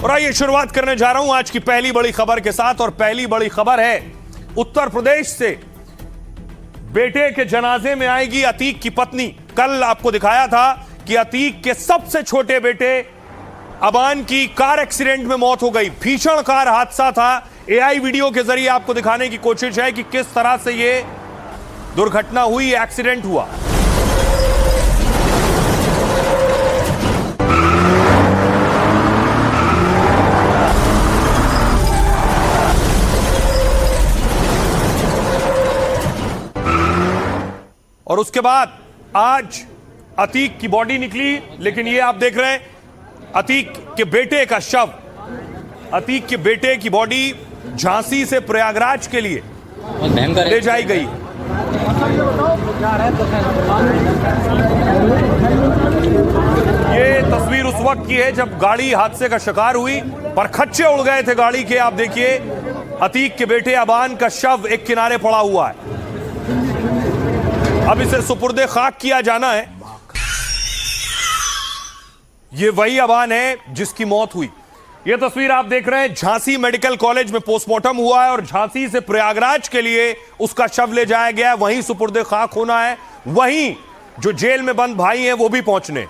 और आइए शुरुआत करने जा रहा हूं आज की पहली बड़ी खबर के साथ। और पहली बड़ी खबर है उत्तर प्रदेश से। बेटे के जनाजे में आएगी अतीक की पत्नी। कल आपको दिखाया था कि अतीक के सबसे छोटे बेटे अबान की कार एक्सीडेंट में मौत हो गई। भीषण कार हादसा था। एआई वीडियो के जरिए आपको दिखाने की कोशिश है कि किस तरह से यह दुर्घटना हुई, एक्सीडेंट हुआ। और उसके बाद आज अतीक की बॉडी निकली, लेकिन ये आप देख रहे हैं अतीक के बेटे का शव। अतीक के बेटे की बॉडी झांसी से प्रयागराज के लिए ले जाई गई। ये तस्वीर उस वक्त की है जब गाड़ी हादसे का शिकार हुई, पर खच्चे उड़ गए थे गाड़ी के। आप देखिए अतीक के बेटे अबान का शव एक किनारे पड़ा हुआ है। अब इसे सुपुर्दे खाक किया जाना है। यह वही अबान है जिसकी मौत हुई। यह तस्वीर आप देख रहे हैं, झांसी मेडिकल कॉलेज में पोस्टमार्टम हुआ है और झांसी से प्रयागराज के लिए उसका शव ले जाया गया है। वहीं सुपुर्दे खाक होना है। वहीं जो जेल में बंद भाई हैं वो भी पहुंचने।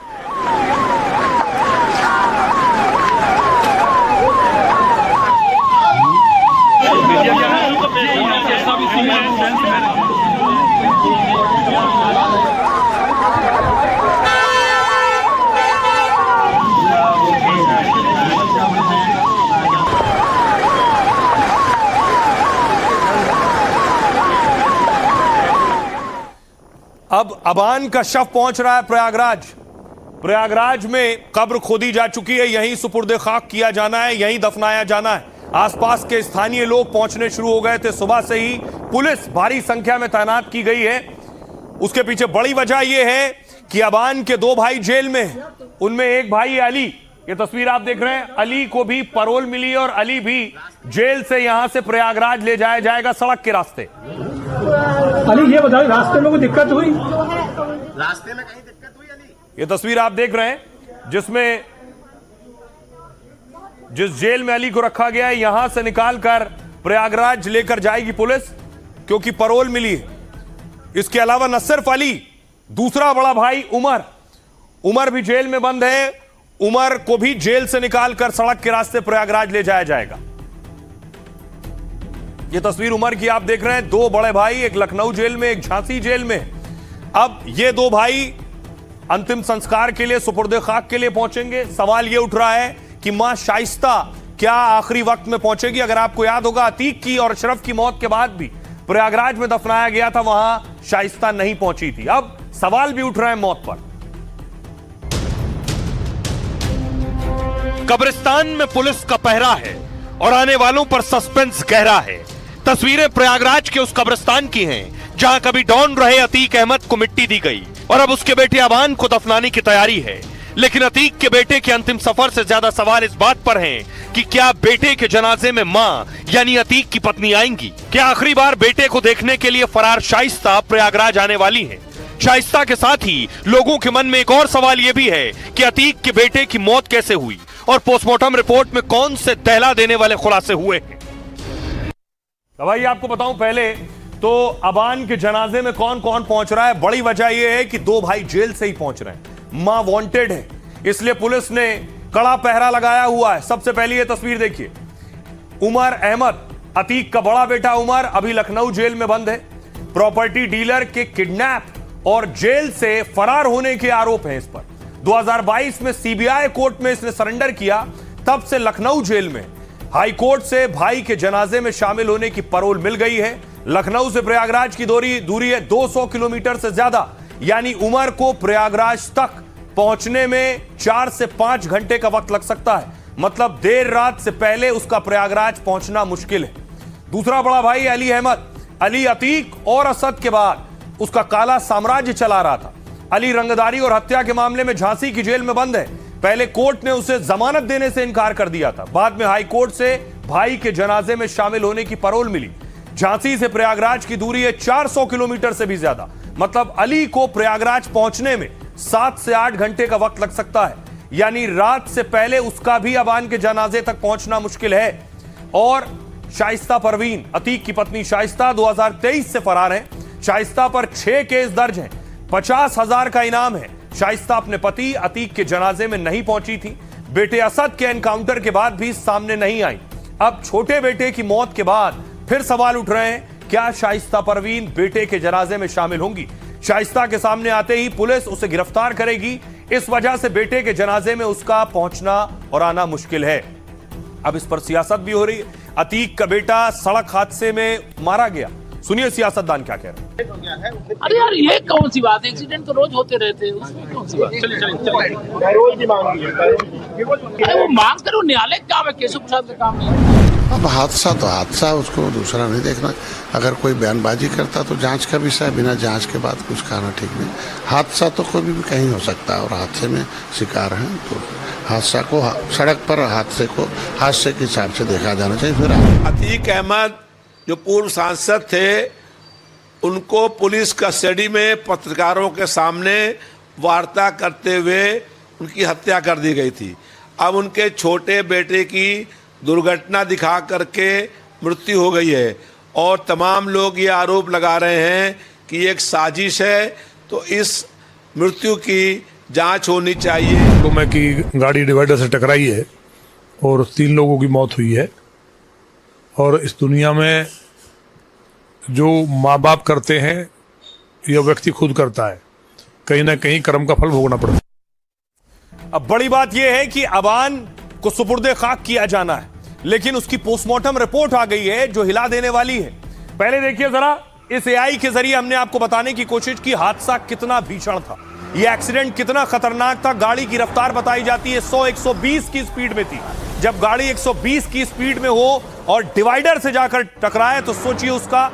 अब अबान का शव पहुंच रहा है प्रयागराज। प्रयागराज में कब्र खोदी जा चुकी है, यहीं सुपुर्दे खाक किया जाना है, यहीं दफनाया जाना है। आसपास के स्थानीय लोग पहुंचने शुरू हो गए थे। सुबह से ही पुलिस भारी संख्या में तैनात की गई है। उसके पीछे बड़ी वजह यह है कि अबान के दो भाई जेल में हैं। उनमें एक भाई है अली। ये तस्वीर आप देख रहे हैं, अली को भी पैरोल मिली और अली भी जेल से यहां से प्रयागराज ले जाया जाएगा सड़क के रास्ते। अली ये बताइए, रास्ते में कोई दिक्कत हुई? रास्ते में कहीं दिक्कत हुई अली? ये तस्वीर आप देख रहे हैं जिसमें जिस जेल में अली को रखा गया है, यहां से निकालकर प्रयागराज लेकर जाएगी पुलिस, क्योंकि पैरोल मिली है। इसके अलावा न सिर्फ अली, दूसरा बड़ा भाई उमर भी जेल में बंद है। उमर को भी जेल से निकालकर सड़क के रास्ते प्रयागराज ले जाया जाएगा। यह तस्वीर उमर की आप देख रहे हैं। दो बड़े भाई, एक लखनऊ जेल में, एक झांसी जेल में। अब ये दो भाई अंतिम संस्कार के लिए, सुपुर्दे खाक के लिए पहुंचेंगे। सवाल यह उठ रहा है कि मां शाइस्ता क्या आखिरी वक्त में पहुंचेगी? अगर आपको याद होगा, अतीक की और अशरफ की मौत के बाद भी प्रयागराज में दफनाया गया था, वहां शाइस्ता नहीं पहुंची थी। अब सवाल भी उठ रहे हैं मौत पर। कब्रिस्तान में पुलिस का पहरा है और आने वालों पर सस्पेंस गहरा है। तस्वीरें प्रयागराज के उस कब्रिस्तान की हैं जहां कभी डॉन रहे अतीक अहमद को मिट्टी दी गई और अब उसके बेटे अबान को दफनाने की तैयारी है। लेकिन अतीक के बेटे के अंतिम सफर से ज्यादा सवाल इस बात पर हैं कि क्या बेटे के जनाजे में मां यानी अतीक की पत्नी आएंगी? क्या आखिरी बार बेटे को देखने के लिए फरार शाइस्ता प्रयागराज आने वाली है? शाइस्ता के साथ ही लोगों के मन में एक और सवाल यह भी है कि अतीक के बेटे की मौत कैसे हुई और पोस्टमार्टम रिपोर्ट में कौन से दहला देने वाले खुलासे हुए हैं। भाई आपको बताऊं पहले तो अबान के जनाजे में कौन कौन पहुंच रहा है। बड़ी वजह यह है कि दो भाई जेल से ही पहुंच रहे हैं। मां वांटेड है, इसलिए पुलिस ने कड़ा पहरा लगाया हुआ है। सबसे पहले यह तस्वीर देखिए, उमर अहमद, अतीक का बड़ा बेटा उमर, अभी लखनऊ जेल में बंद है। प्रॉपर्टी डीलर के किडनैप और जेल से फरार होने के आरोप हैं इस पर। 2022 में सीबीआई कोर्ट में इसने सरेंडर किया, तब से लखनऊ जेल में। हाई कोर्ट से भाई के जनाजे में शामिल होने की पैरोल मिल गई है। लखनऊ से प्रयागराज की दूरी है 200 किलोमीटर से ज्यादा, यानी उमर को प्रयागराज तक पहुंचने में 4 से 5 घंटे का वक्त लग सकता है। मतलब देर रात से पहले उसका प्रयागराज पहुंचना मुश्किल है। दूसरा बड़ा भाई अली अहमद, अली अतीक और असद के बाद उसका काला साम्राज्य चला रहा था। अली रंगदारी और हत्या के मामले में झांसी की जेल में बंद है। पहले कोर्ट ने उसे जमानत देने से इनकार कर दिया था, बाद में हाई कोर्ट से भाई के जनाजे में शामिल होने की पैरोल मिली। झांसी से प्रयागराज की दूरी है 400 किलोमीटर से भी ज्यादा। मतलब अली को प्रयागराज पहुंचने में 7 से 8 घंटे का वक्त लग सकता है। यानी रात से पहले उसका भी अबान के जनाजे तक पहुंचना मुश्किल है। और शाइस्ता परवीन, अतीक की पत्नी शाइस्ता 2023 से फरार है। शाइस्ता पर 6 केस दर्ज हैं, 50,000 का इनाम है। शाइस्ता अपने पति अतीक के जनाजे में नहीं पहुंची थी। बेटे असद के एनकाउंटर के बाद भी सामने नहीं आई। अब छोटे बेटे की मौत के बाद फिर सवाल उठ रहे हैं, क्या शाइस्ता परवीन बेटे के जनाजे में शामिल होंगी? शाइस्ता के सामने आते ही पुलिस उसे गिरफ्तार करेगी। इस वजह से बेटे के जनाजे में उसका पहुंचना और आना मुश्किल है। अब इस पर सियासत भी हो रही है। अतीक का बेटा सड़क हादसे में मारा गया। सुनिए सियासतदान क्या कह रहे हैं। अरे यार ये कौन सी बात है, एक्सीडेंट तो रोज होते रहते हैं, उसमें कौन सी बात? चलिए वो मांग करो, न्यायालय का काम है, केशव प्रसाद का काम है। अब हादसा तो हादसा, उसको दूसरा नहीं देखना। अगर कोई बयानबाजी करता तो जांच का विषय, बिना जांच के बाद कुछ कहना ठीक नहीं। हादसा तो कोई भी कहीं हो सकता है और हादसे में शिकार हैं तो हादसा को सड़क पर हादसे को हादसे के हिसाब से देखा जाना चाहिए। फिर अतीक अहमद जो पूर्व सांसद थे, उनको पुलिस कस्टडी में पत्रकारों के सामने वार्ता करते हुए उनकी हत्या कर दी गई थी। अब उनके छोटे बेटे की दुर्घटना दिखा करके मृत्यु हो गई है और तमाम लोग ये आरोप लगा रहे हैं कि ये एक साजिश है। तो इस मृत्यु की जांच होनी चाहिए। तो मैं कि गाड़ी डिवाइडर से टकराई है और 3 लोगों की मौत हुई है। और इस दुनिया में जो माँ बाप करते हैं यह व्यक्ति खुद करता है, कहीं ना कहीं कर्म का फल भोगना पड़ता है। अब बड़ी बात यह है कि अबान को सुपुर्दे खाक किया जाना है, लेकिन उसकी पोस्टमार्टम रिपोर्ट आ गई है जो हिला देने वाली है। पहले देखिए जरा, इस एआई के जरिए हमने आपको बताने की कोशिश की हादसा कितना भीषण था, यह एक्सीडेंट कितना खतरनाक था। गाड़ी की रफ्तार बताई जाती है 100-120 की स्पीड में थी। जब गाड़ी 120 की स्पीड में हो और डिवाइडर से जाकर टकराए तो सोचिए उसका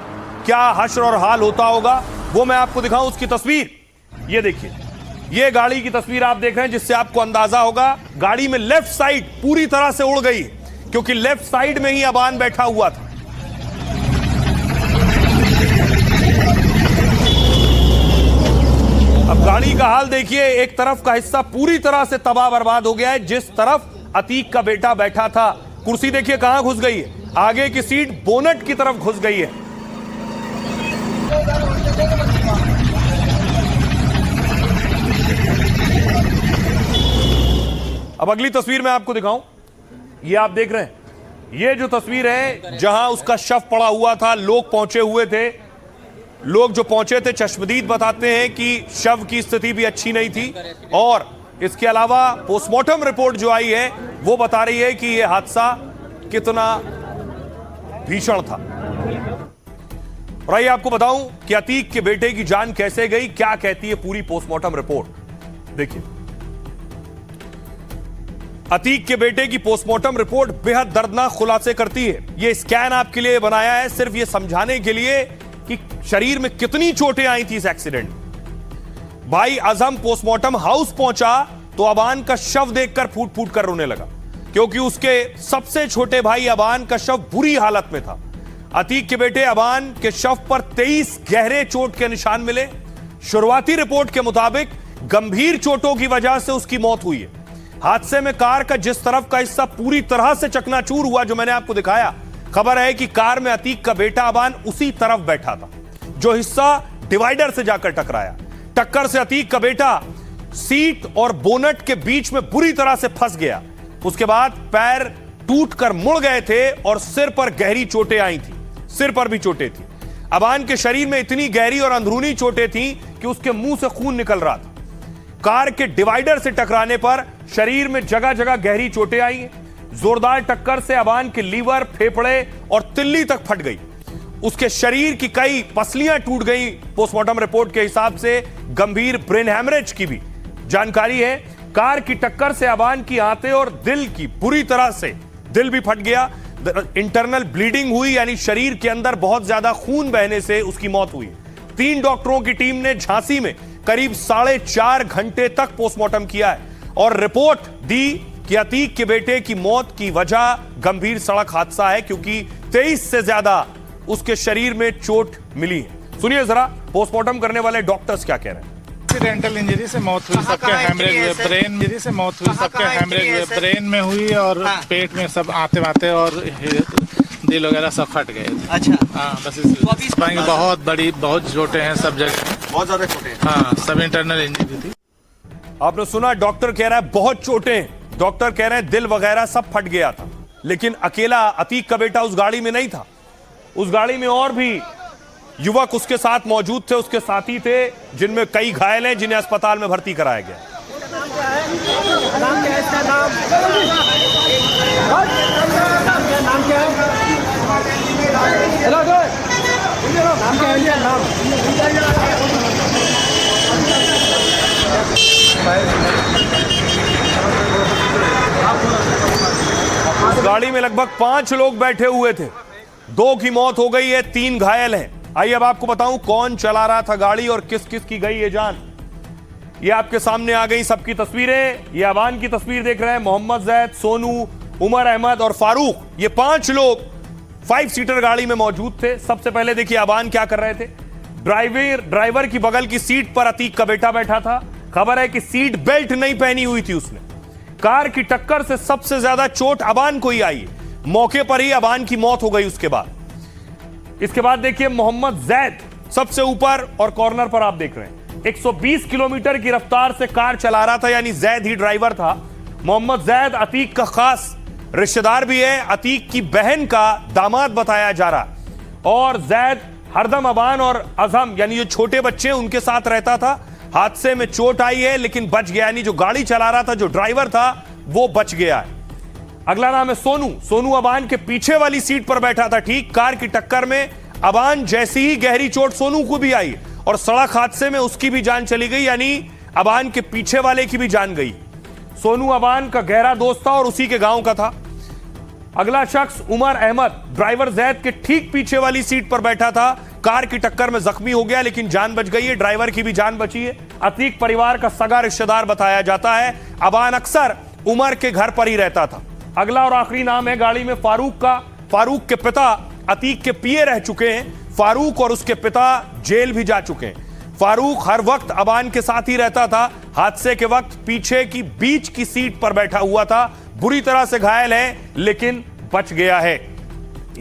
क्या हश्र और हाल होता होगा। वो मैं आपको दिखाऊं उसकी तस्वीर। ये देखिए, ये गाड़ी की तस्वीर आप देख रहे हैं, जिससे आपको अंदाजा होगा गाड़ी में लेफ्ट साइड पूरी तरह से उड़ गई, क्योंकि लेफ्ट साइड में ही अबान बैठा हुआ था। अब गाड़ी का हाल देखिए, एक तरफ का हिस्सा पूरी तरह से तबाह बर्बाद हो गया है। जिस तरफ अतीक का बेटा बैठा था, कुर्सी देखिए कहां घुस गई है, आगे की सीट बोनट की तरफ घुस गई है। अब अगली तस्वीर मैं आपको दिखाऊं, ये आप देख रहे हैं, ये जो तस्वीर है जहां उसका शव पड़ा हुआ था, लोग पहुंचे हुए थे। लोग जो पहुंचे थे चश्मदीद बताते हैं कि शव की स्थिति भी अच्छी नहीं थी। और इसके अलावा पोस्टमार्टम रिपोर्ट जो आई है वो बता रही है कि यह हादसा कितना भीषण था। और आइए आपको बताऊं कि अतीक के बेटे की जान कैसे गई, क्या कहती है पूरी पोस्टमार्टम रिपोर्ट। देखिए, अतीक के बेटे की पोस्टमार्टम रिपोर्ट बेहद दर्दनाक खुलासे करती है। यह स्कैन आपके लिए बनाया है सिर्फ यह समझाने के लिए कि शरीर में कितनी चोटें आई थी इस एक्सीडेंट में। भाई अजम पोस्टमार्टम हाउस पहुंचा तो अबान का शव देखकर फूट फूट कर रोने लगा, क्योंकि उसके सबसे छोटे भाई अबान का शव बुरी हालत में था। अतीक के बेटे अबान के शव पर 23 गहरे चोट के निशान मिले। शुरुआती रिपोर्ट के मुताबिक गंभीर चोटों की वजह से उसकी मौत हुई है। हादसे में कार का जिस तरफ का हिस्सा पूरी तरह से चकनाचूर हुआ, जो मैंने आपको दिखाया, खबर है कि कार में अतीक का बेटा अबान उसी तरफ बैठा था जो हिस्सा डिवाइडर से जाकर टकराया। टक्कर से अतीक का बेटा सीट और बोनट के बीच में बुरी तरह से फंस गया। उसके बाद पैर टूटकर मुड़ गए थे और सिर पर गहरी चोटें आई थी। सिर पर भी चोटें थी। अबान के शरीर में इतनी गहरी और अंदरूनी चोटें थी कि उसके मुंह से खून निकल रहा था। कार के डिवाइडर से टकराने पर शरीर में जगह जगह गहरी चोटें आई हैं। जोरदार टक्कर से अबान के लीवर, फेफड़े और तिल्ली तक फट गई। उसके शरीर की कई पसलियां टूट गई। पोस्टमार्टम रिपोर्ट के हिसाब से गंभीर ब्रेन हैमरेज की भी जानकारी है। कार की टक्कर से अबान की आंतें और दिल की बुरी तरह से दिल भी फट गया। इंटरनल ब्लीडिंग हुई, यानी शरीर के अंदर बहुत ज्यादा खून बहने से उसकी मौत हुई। 3 डॉक्टरों की टीम ने झांसी में करीब 4.5 घंटे तक पोस्टमार्टम किया है और रिपोर्ट दी कि अतीक के बेटे की मौत की वजह गंभीर सड़क हादसा है, क्योंकि 23 से ज्यादा उसके शरीर में चोट मिली है। सुनिए जरा पोस्टमार्टम करने वाले डॉक्टर्स क्या कह रहे हैं। एक्सीडेंटल इंजरी से मौत हुई, सबके हेमरेज हुए, ब्रेन इंजरी से मौत हुई, सबके हेमरेज हुए, ब्रेन में हुई और पेट में सब आते और दिल वगैरह सब फट गए थे। अच्छा हाँ बस इसलिए बहुत चोटें हैं सब जगह, बहुत ज्यादा छोटे हैं। हाँ सब इंटरनल इंजरी थी। आपने सुना, डॉक्टर कह रहा है बहुत चोटें, डॉक्टर कह रहे हैं दिल वगैरह सब फट गया था। लेकिन अकेला अतीक का बेटा उस गाड़ी में नहीं था, उस गाड़ी में और भी युवक उसके साथ मौजूद थे, उसके साथी थे, जिनमें कई घायल हैं, जिन्हें अस्पताल में भर्ती कराया गया। नाम क्या है इसका? नाम क्या है? हेलो नाम क्या है? नाम उस गाड़ी में लगभग 5 लोग बैठे हुए थे, 2 की मौत हो गई है, 3 घायल हैं। आइए अब आपको बताऊं कौन चला रहा था गाड़ी और किस किस की गई ये जान। ये आपके सामने आ गई सबकी तस्वीरें। ये अबान की तस्वीर देख रहे हैं, मोहम्मद जैद, सोनू, उमर अहमद और फारूक, ये 5 लोग 5 सीटर गाड़ी में मौजूद थे। सबसे पहले देखिए अबान क्या कर रहे थे। ड्राइवर की बगल की सीट पर अतीक का बेटा बैठा था। खबर है कि सीट बेल्ट नहीं पहनी हुई थी उसने। कार की टक्कर से सबसे ज्यादा चोट अबान को ही आई, मौके पर ही अबान की मौत हो गई। उसके बाद देखिए मोहम्मद जैद सबसे ऊपर और कॉर्नर पर आप देख रहे हैं, 120 किलोमीटर की रफ्तार से कार चला रहा था, यानी जैद ही ड्राइवर था। मोहम्मद जैद अतीक का खास रिश्तेदार भी है, अतीक की बहन का दामाद बताया जा रहा। और जैद हरदम अबान और अजम यानी जो छोटे बच्चे उनके साथ रहता था। हादसे में चोट आई है लेकिन बच गया, यानी जो गाड़ी चला रहा था, जो ड्राइवर था, वो बच गया है। अगला नाम है सोनू। सोनू अबान के पीछे वाली सीट पर बैठा था। ठीक कार की टक्कर में अबान जैसी ही गहरी चोट सोनू को भी आई और सड़क हादसे में उसकी भी जान चली गई, यानी अबान के पीछे वाले की भी जान गई। सोनू अबान का गहरा दोस्त था और उसी के गांव का था। अगला शख्स उमर अहमद, ड्राइवर जैद के ठीक पीछे वाली सीट पर बैठा था। कार की टक्कर में जख्मी हो गया लेकिन जान बच गई है, ड्राइवर की भी जान बची है। अतीक परिवार का सगा रिश्तेदार बताया जाता है। अबान अक्सर उमर के घर पर ही रहता था। अगला और आखिरी नाम है गाड़ी में फारूक का। फारूक के पिता अतीक के पीए रह चुके हैं। फारूक और उसके पिता जेल भी जा चुके हैं। फारूक हर वक्त अबान के साथ ही रहता था। हादसे के वक्त पीछे की बीच की सीट पर बैठा हुआ था। बुरी तरह से घायल है लेकिन बच गया है।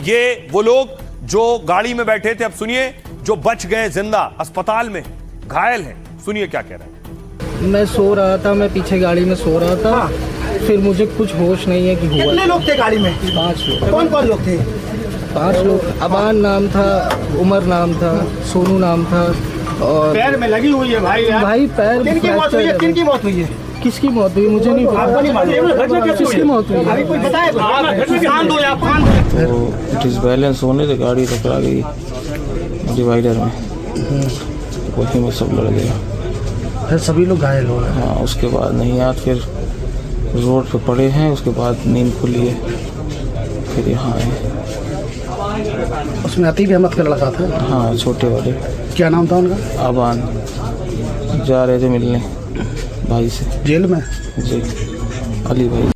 ये वो लोग जो गाड़ी में बैठे थे, अब सुनिए, जो बच गए जिंदा, अस्पताल में घायल हैं, सुनिए क्या कह रहे हैं। मैं सो रहा था, मैं पीछे गाड़ी में सो रहा था। फिर मुझे कुछ होश नहीं है कि हुआ। कितने लोग थे गाड़ी में? 5 लोग। कौन कौन लोग थे? 5 लोग। अबान नाम था, उमर नाम था, सोनू नाम था और पैर में लगी हुई है भाई यार। भाई पैर। किनकी मौत हुई है? किनकी मौत हुई है? किसकी मौत हुई मुझे नहीं पता। आपको नहीं मालूम किसकी मौत हुई? अभी कोई बताए? तो डिसबैलेंस होने से गाड़ी टकरा गई डिवाइडर में, वहीं में सब लड़ गया। फिर सभी लोग घायल हो गए। हाँ उसके बाद नहीं यार, फिर रोड पे पड़े हैं, उसके बाद नींद खुली है, फिर यहाँ आए। उसमें अतीक अहमद का लड़का था। हाँ छोटे वाले। क्या नाम था उनका? अबान। जा रहे थे मिलने भाई से। जेल में? जी, अली भाई।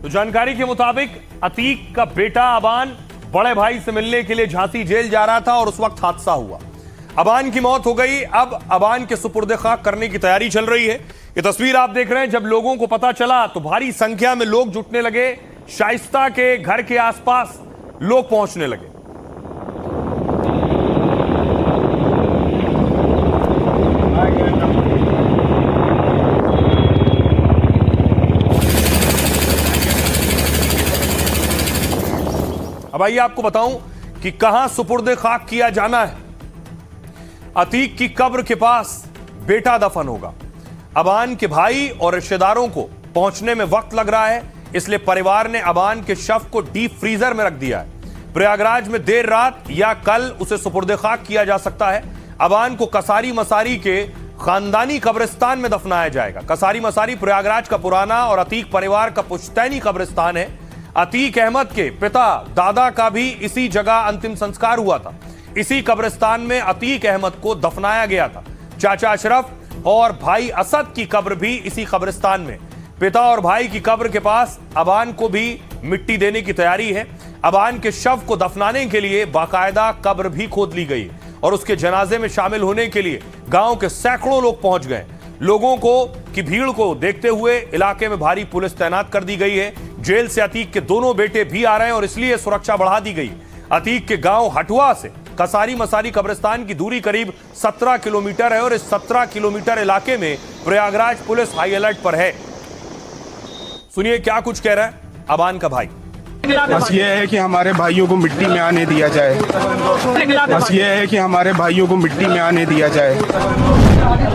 तो जानकारी के मुताबिक अतीक का बेटा अबान बड़े भाई से मिलने के लिए झांसी जेल जा रहा था और उस वक्त हादसा हुआ। अबान की मौत हो गई। अब अबान के सुपुर्द खाक करने की तैयारी चल रही है। ये तस्वीर आप देख रहे हैं। जब लोगों को पता चला तो भारी संख्या में लोग जुटने लगे। शाइस्ता के घर के आसपास लोग पहुंचने लगे। अब आइए आपको बताऊं कि कहां सुपुर्द खाक किया जाना है। अतीक की कब्र के पास बेटा दफन होगा। अबान के भाई और रिश्तेदारों को पहुंचने में वक्त लग रहा है, इसलिए परिवार ने अबान के शव को डीप फ्रीजर में रख दिया है। प्रयागराज में देर रात या कल उसे सुपुर्द खाक किया जा सकता है। अबान को कसारी मसारी के खानदानी कब्रिस्तान में दफनाया जाएगा। कसारी मसारी प्रयागराज का पुराना और अतीक परिवार का पुश्तैनी कब्रिस्तान है। अतीक अहमद के पिता दादा का भी इसी जगह अंतिम संस्कार हुआ था। इसी कब्रिस्तान में अतीक अहमद को दफनाया गया था। चाचा अशरफ और भाई असद की कब्र भी इसी कब्रिस्तान में। पिता और भाई की कब्र के पास अबान को भी मिट्टी देने की तैयारी है। अबान के शव को दफनाने के लिए बाकायदा कब्र भी खोद ली गई और उसके जनाजे में शामिल होने के लिए गांव के सैकड़ों लोग पहुंच गए। लोगों को की भीड़ को देखते हुए इलाके में भारी पुलिस तैनात कर दी गई है। जेल से अतीक के दोनों बेटे भी आ रहे हैं और इसलिए सुरक्षा बढ़ा दी गई। अतीक के गांव हटुआ से कसारी मसारी कब्रिस्तान की दूरी करीब 17 किलोमीटर है और इस 17 किलोमीटर इलाके में प्रयागराज पुलिस हाई अलर्ट पर है। सुनिए क्या कुछ कह रहा है अबान का भाई। बस ये है कि हमारे भाइयों को मिट्टी में आने दिया जाए। बस ये है कि हमारे भाइयों को मिट्टी में आने दिया जाए।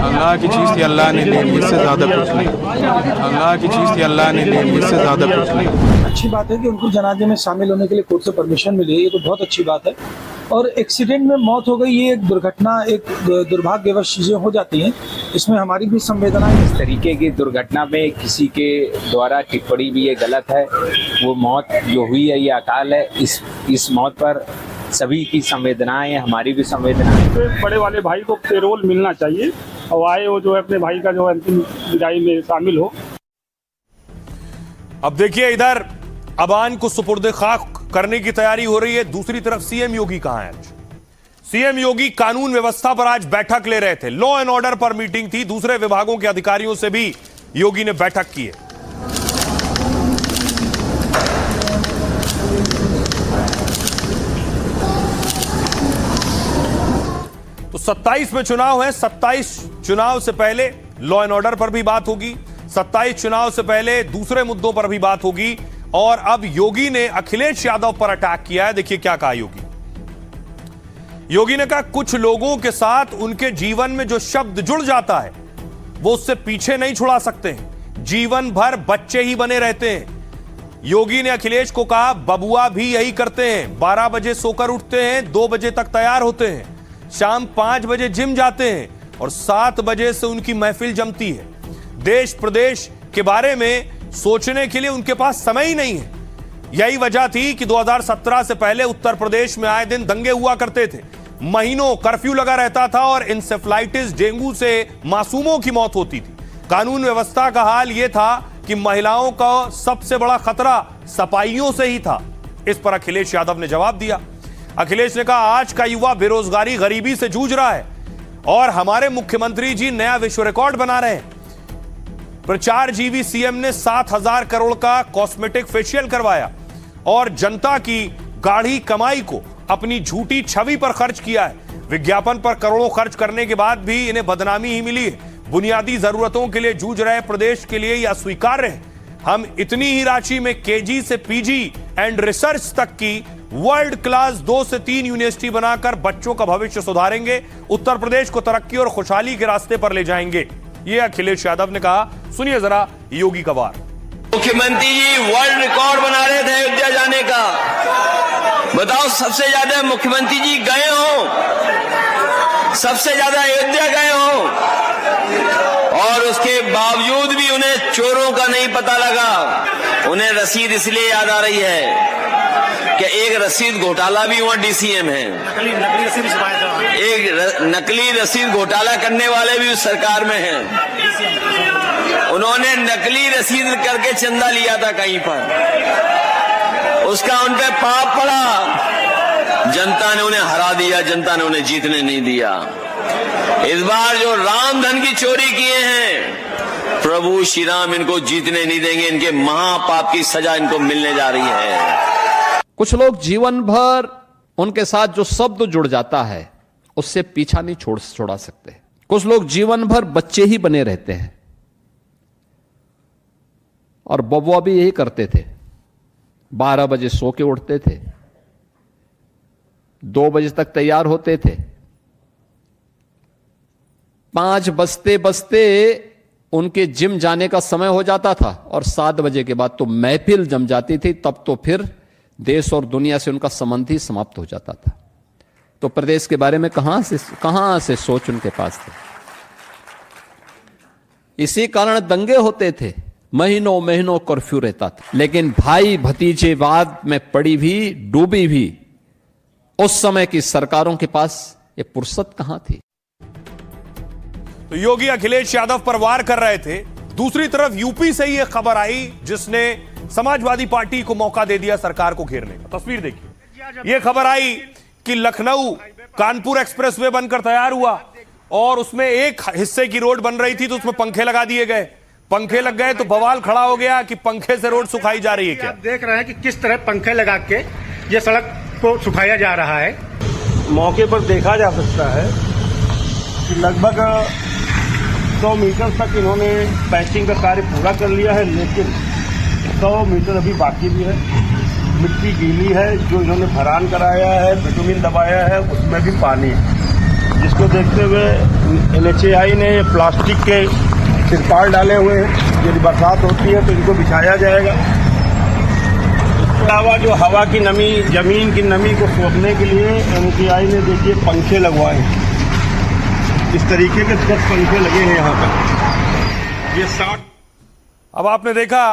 अल्लाह की चीज़ थी, अल्लाह ने ले ली, इससे ज़्यादा कुछ नहीं। अल्लाह की चीज़ थी, अल्लाह ने ले ली, इससे ज़्यादा कुछ नहीं। अच्छी बात है कि उनको जनाजे में शामिल होने के लिए कोर्ट से परमिशन मिली है, ये तो बहुत अच्छी बात है। और एक्सीडेंट में मौत हो गई, ये एक दुर्घटना, एक दुर्भाग्यवश चीज़ें हो जाती हैं, इसमें हमारी भी संवेदना। इस तरीके की दुर्घटना में किसी के द्वारा टिप्पणी भी ये गलत है। वो मौत जो हुई है ये अकाल है। इस मौत पर सभी की संवेदनाएं, हमारी भी संवेदनाएं। बड़े वाले भाई को पेरोल मिलना चाहिए और आए वो जो है अपने भाई का जो अंतिम विदाई में शामिल हो। अब देखिए इधर अबान को सुपुर्द खाक करने की तैयारी हो रही है, दूसरी तरफ सीएम योगी कहां है। आज सीएम योगी कानून व्यवस्था पर आज बैठक ले रहे थे। लॉ एंड ऑर्डर पर मीटिंग थी, दूसरे विभागों के अधिकारियों से भी योगी ने बैठक की है। तो 27 में चुनाव है, 27 चुनाव से पहले लॉ एंड ऑर्डर पर भी बात होगी, 27 चुनाव से पहले दूसरे मुद्दों पर भी बात होगी। और अब योगी ने अखिलेश यादव पर अटैक किया है। देखिए क्या कहा योगी। योगी ने कहा कुछ लोगों के साथ उनके जीवन में जो शब्द जुड़ जाता है वो उससे पीछे नहीं छुड़ा सकते हैं, जीवन भर बच्चे ही बने रहते हैं। योगी ने अखिलेश को कहा बबुआ भी यही करते हैं, 12 बजे सोकर उठते हैं, 2 बजे तक तैयार होते हैं, शाम 5 बजे जिम जाते हैं और 7 बजे से उनकी महफिल जमती है। देश प्रदेश के बारे में सोचने के लिए उनके पास समय ही नहीं है। यही वजह थी कि 2017 से पहले उत्तर प्रदेश में आए दिन दंगे हुआ करते थे, महीनों कर्फ्यू लगा रहता था और इंसेफ्लाइटिस डेंगू से मासूमों की मौत होती थी। कानून व्यवस्था का हाल यह था कि महिलाओं का सबसे बड़ा खतरा सपाइयों से ही था। इस पर अखिलेश यादव ने जवाब दिया। अखिलेश ने कहा आज का युवा बेरोजगारी गरीबी से जूझ रहा है और हमारे मुख्यमंत्री जी नया विश्व रिकॉर्ड बना रहे हैं। प्रचारजीवी सीएम ने 7,000 करोड़ का कॉस्मेटिक फेशियल करवाया और जनता की गाढ़ी कमाई को अपनी झूठी छवि पर खर्च किया है। विज्ञापन पर करोड़ों खर्च करने के बाद भी इन्हें बदनामी ही मिली है। बुनियादी जरूरतों के लिए जूझ रहे प्रदेश के लिए यह अस्वीकार्य है। हम इतनी ही राशि में केजी से पीजी एंड रिसर्च तक की वर्ल्ड क्लास 2 से 3 यूनिवर्सिटी बनाकर बच्चों का भविष्य सुधारेंगे, उत्तर प्रदेश को तरक्की और खुशहाली के रास्ते पर ले जाएंगे। यह अखिलेश यादव ने कहा। सुनिए जरा योगी का वार। मुख्यमंत्री जी वर्ल्ड रिकॉर्ड बना रहे थे अयोध्या जाने का। बताओ सबसे ज्यादा मुख्यमंत्री जी गए हो, सबसे ज्यादा अयोध्या गए हो और उसके बावजूद भी उन्हें चोरों का नहीं पता लगा। उन्हें रसीद इसलिए याद आ रही है कि एक रसीद घोटाला भी हुआ, डीसीएम है, एक नकली रसीद घोटाला करने वाले भी उस सरकार में हैं। उन्होंने नकली रसीद करके चंदा लिया था कहीं पर, उसका उन पे पाप पड़ा, जनता ने उन्हें हरा दिया, जनता ने उन्हें जीतने नहीं दिया। इस बार जो राम धन की चोरी किए हैं, प्रभु श्री राम इनको जीतने नहीं देंगे, इनके महापाप की सजा इनको मिलने जा रही है। कुछ लोग जीवन भर उनके साथ जो शब्द जुड़ जाता है उससे पीछा नहीं छोड़ा सकते। कुछ लोग जीवन भर बच्चे ही बने रहते हैं और बबुआ भी यही करते थे, 12 बजे सो के उठते थे, 2 बजे तक तैयार होते थे, 5 बजते बजते उनके जिम जाने का समय हो जाता था और 7 बजे के बाद तो महफिल जम जाती थी। तब तो फिर देश और दुनिया से उनका संबंध ही समाप्त हो जाता था। तो प्रदेश के बारे में कहां से सोच उनके पास थी। इसी कारण दंगे होते थे, महीनों महीनों कर्फ्यू रहता था। लेकिन भाई भतीजेवाद में पड़ी भी, डूबी भी उस समय की सरकारों के पास ये फुर्सत कहां थी। तो योगी अखिलेश यादव पर वार कर रहे थे। दूसरी तरफ यूपी से यह खबर आई जिसने समाजवादी पार्टी को मौका दे दिया सरकार को घेरने का। तस्वीर देखिए, यह खबर आई कि लखनऊ कानपुर एक्सप्रेसवे बनकर तैयार हुआ और उसमें एक हिस्से की रोड बन रही थी तो उसमें पंखे लगा दिए गए। पंखे लग गए तो बवाल खड़ा हो गया कि पंखे से रोड सुखाई जा रही है क्या? आप देख रहे हैं कि किस तरह पंखे लगा के ये सड़क को सुखाया जा रहा है। मौके पर देखा जा सकता है कि लगभग 100 मीटर तक इन्होंने पैचिंग का कार्य पूरा कर लिया है, लेकिन 100 मीटर अभी बाकी भी है। मिट्टी गीली है, जो इन्होंने भरान कराया है, बिटुमिन दबाया है, उसमें भी पानी है, जिसको देखते हुए NHAI ने प्लास्टिक के तिरपाल डाले हुए हैं। यदि बरसात होती है तो इनको बिछाया जाएगा। इसके अलावा जो हवा की नमी, जमीन की नमी को सोखने के लिए NHAI ने देखिए पंखे लगवाए हैं। इस तरीके के 10 पंखे लगे हैं यहाँ पर। ये 60। अब आपने देखा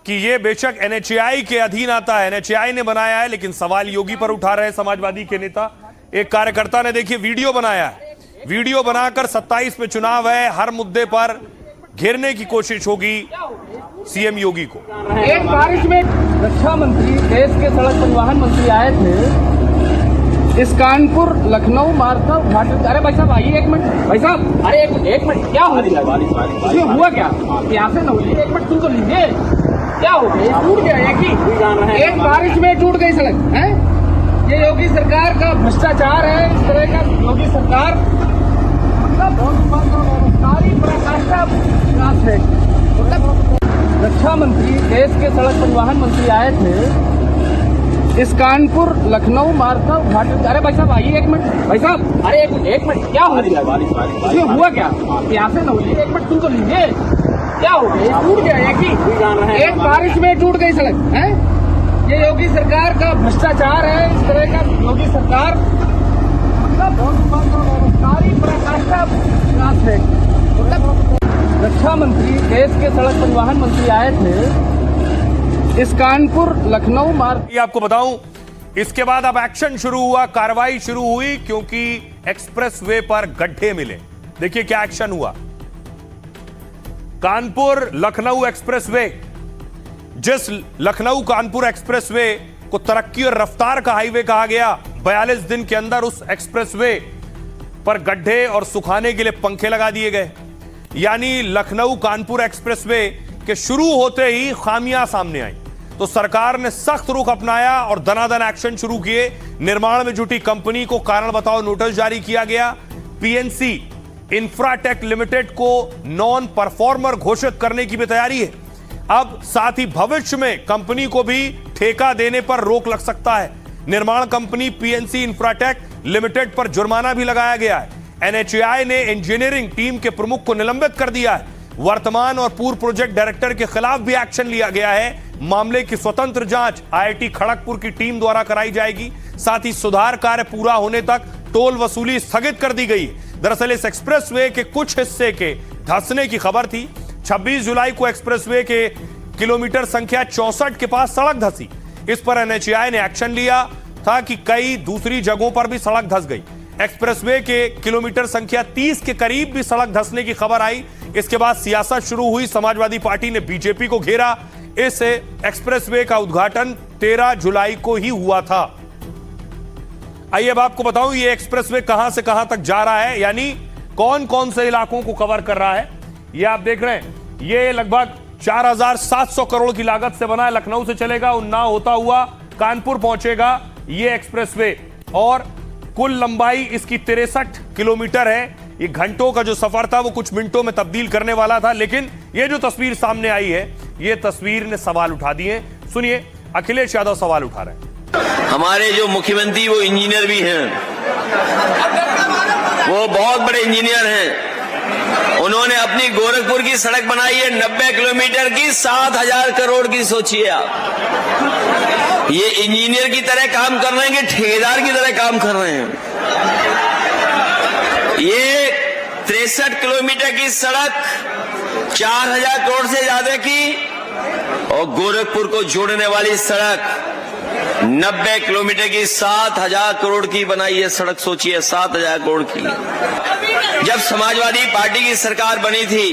कि ये बेशक NHAI के अधीन आता है, NHAI ने बनाया है, लेकिन सवाल योगी पर उठा रहे हैं समाजवादी के नेता। एक कार्यकर्ता ने देखिए वीडियो बनाया है, वीडियो बनाकर 27 में चुनाव है, हर मुद्दे पर घेरने की कोशिश होगी सीएम योगी को। एक बारिश में रक्षा मंत्री, देश के सड़क परिवहन मंत्री आए थे, इस कानपुर लखनऊ मार्ग का उद्घाटन। अरे भाई साहब आइए, एक मिनट भाई साहब, अरे एक मिनट, क्या हो गया? इसमें हुआ क्या? यहाँ से न हुई, एक मिनट सुन तो लीजिए, क्या हो गया? टूट गया एक बारिश में टूट गई सड़क है। ये योगी सरकार का भ्रष्टाचार है। इस तरह का योगी सरकार रक्षा मंत्री, देश के सड़क परिवहन मंत्री आए थे, इस कानपुर लखनऊ मार्ग का उद्घाटन। अरे भाई साहब आइए, एक मिनट भाई साहब, अरे एक मिनट, क्या हो गया? इसमें हुआ क्या? यहाँ से न हुई, एक मिनट सुन तो लीजिए, क्या हो गया? टूट गया एक बारिश में टूट गई सड़क है। ये योगी सरकार का भ्रष्टाचार है। इस तरह का योगी सरकार रक्षा मंत्री, देश के सड़क परिवहन मंत्री आए थे, इस कानपुर लखनऊ मार्ग। ये आपको बताऊं, इसके बाद अब एक्शन शुरू हुआ, कार्रवाई शुरू हुई, क्योंकि एक्सप्रेसवे पर गड्ढे मिले। देखिए क्या एक्शन हुआ। कानपुर लखनऊ एक्सप्रेसवे, जिस लखनऊ कानपुर एक्सप्रेसवे को तरक्की और रफ्तार का हाईवे कहा गया, 42 दिन के अंदर उस एक्सप्रेसवे पर गड्ढे और सुखाने के लिए पंखे लगा दिए गए। यानी लखनऊ कानपुर एक्सप्रेसवे के शुरू होते ही खामियां सामने आई, तो सरकार ने सख्त रुख अपनाया और दनादन एक्शन शुरू किए। निर्माण में जुटी कंपनी को कारण बताओ नोटिस जारी किया गया। PNC इंफ्राटेक लिमिटेड को नॉन परफॉर्मर घोषित करने की भी तैयारी है। अब साथ ही भविष्य में कंपनी को भी ठेका देने पर रोक लग सकता है। निर्माण कंपनी PNC इंफ्राटेक लिमिटेड पर जुर्माना भी लगाया गया है। NHAI ने इंजीनियरिंग टीम के प्रमुख को निलंबित कर दिया है। वर्तमान और पूर्व प्रोजेक्ट डायरेक्टर के खिलाफ भी एक्शन लिया गया है। मामले की स्वतंत्र जांच IIT खड़गपुर की टीम द्वारा कराई जाएगी। साथ ही सुधार कार्य पूरा होने तक टोल वसूली स्थगित कर दी गई है। दरअसल इस एक्सप्रेसवे के कुछ हिस्से के धंसने की खबर थी। 26 जुलाई को एक्सप्रेसवे के किलोमीटर संख्या 64 के पास सड़क धंसी। इस पर NHAI ने एक्शन लिया था कि कई दूसरी जगहों पर भी सड़क धंस गई। एक्सप्रेसवे के किलोमीटर संख्या 30 के करीब भी सड़क धंसने की खबर आई। इसके बाद सियासत शुरू हुई। समाजवादी पार्टी ने बीजेपी को घेरा। इस एक्सप्रेसवे का उद्घाटन 13 जुलाई को ही हुआ था। आइए अब आपको बताऊं ये एक्सप्रेसवे कहां से कहां तक जा रहा है, यानी कौन कौन से इलाकों को कवर कर रहा है। ये आप देख रहे हैं, ये लगभग 4700 करोड़ की लागत से बना है। लखनऊ से चलेगा, उन्नाव होता हुआ कानपुर पहुंचेगा ये एक्सप्रेसवे, और कुल लंबाई इसकी 63 किलोमीटर है। ये घंटों का जो सफर था वो कुछ मिनटों में तब्दील करने वाला था, लेकिन ये जो तस्वीर सामने आई है, ये तस्वीर ने सवाल उठा दिए। सुनिए, अखिलेश यादव सवाल उठा रहे हैं। हमारे जो मुख्यमंत्री वो इंजीनियर भी हैं, वो बहुत बड़े इंजीनियर हैं। उन्होंने अपनी गोरखपुर की सड़क बनाई है 90 किलोमीटर की, 7000 करोड़ की। सोचिए आप, ये इंजीनियर की तरह काम कर रहे हैं कि ठेकेदार की तरह काम कर रहे हैं। ये 63 किलोमीटर की सड़क 4000 करोड़ से ज्यादा की, और गोरखपुर को जोड़ने वाली सड़क 90 किलोमीटर की 7000 करोड़ की बनाई है सड़क। सोचिए 7000 करोड़ की। जब समाजवादी पार्टी की सरकार बनी थी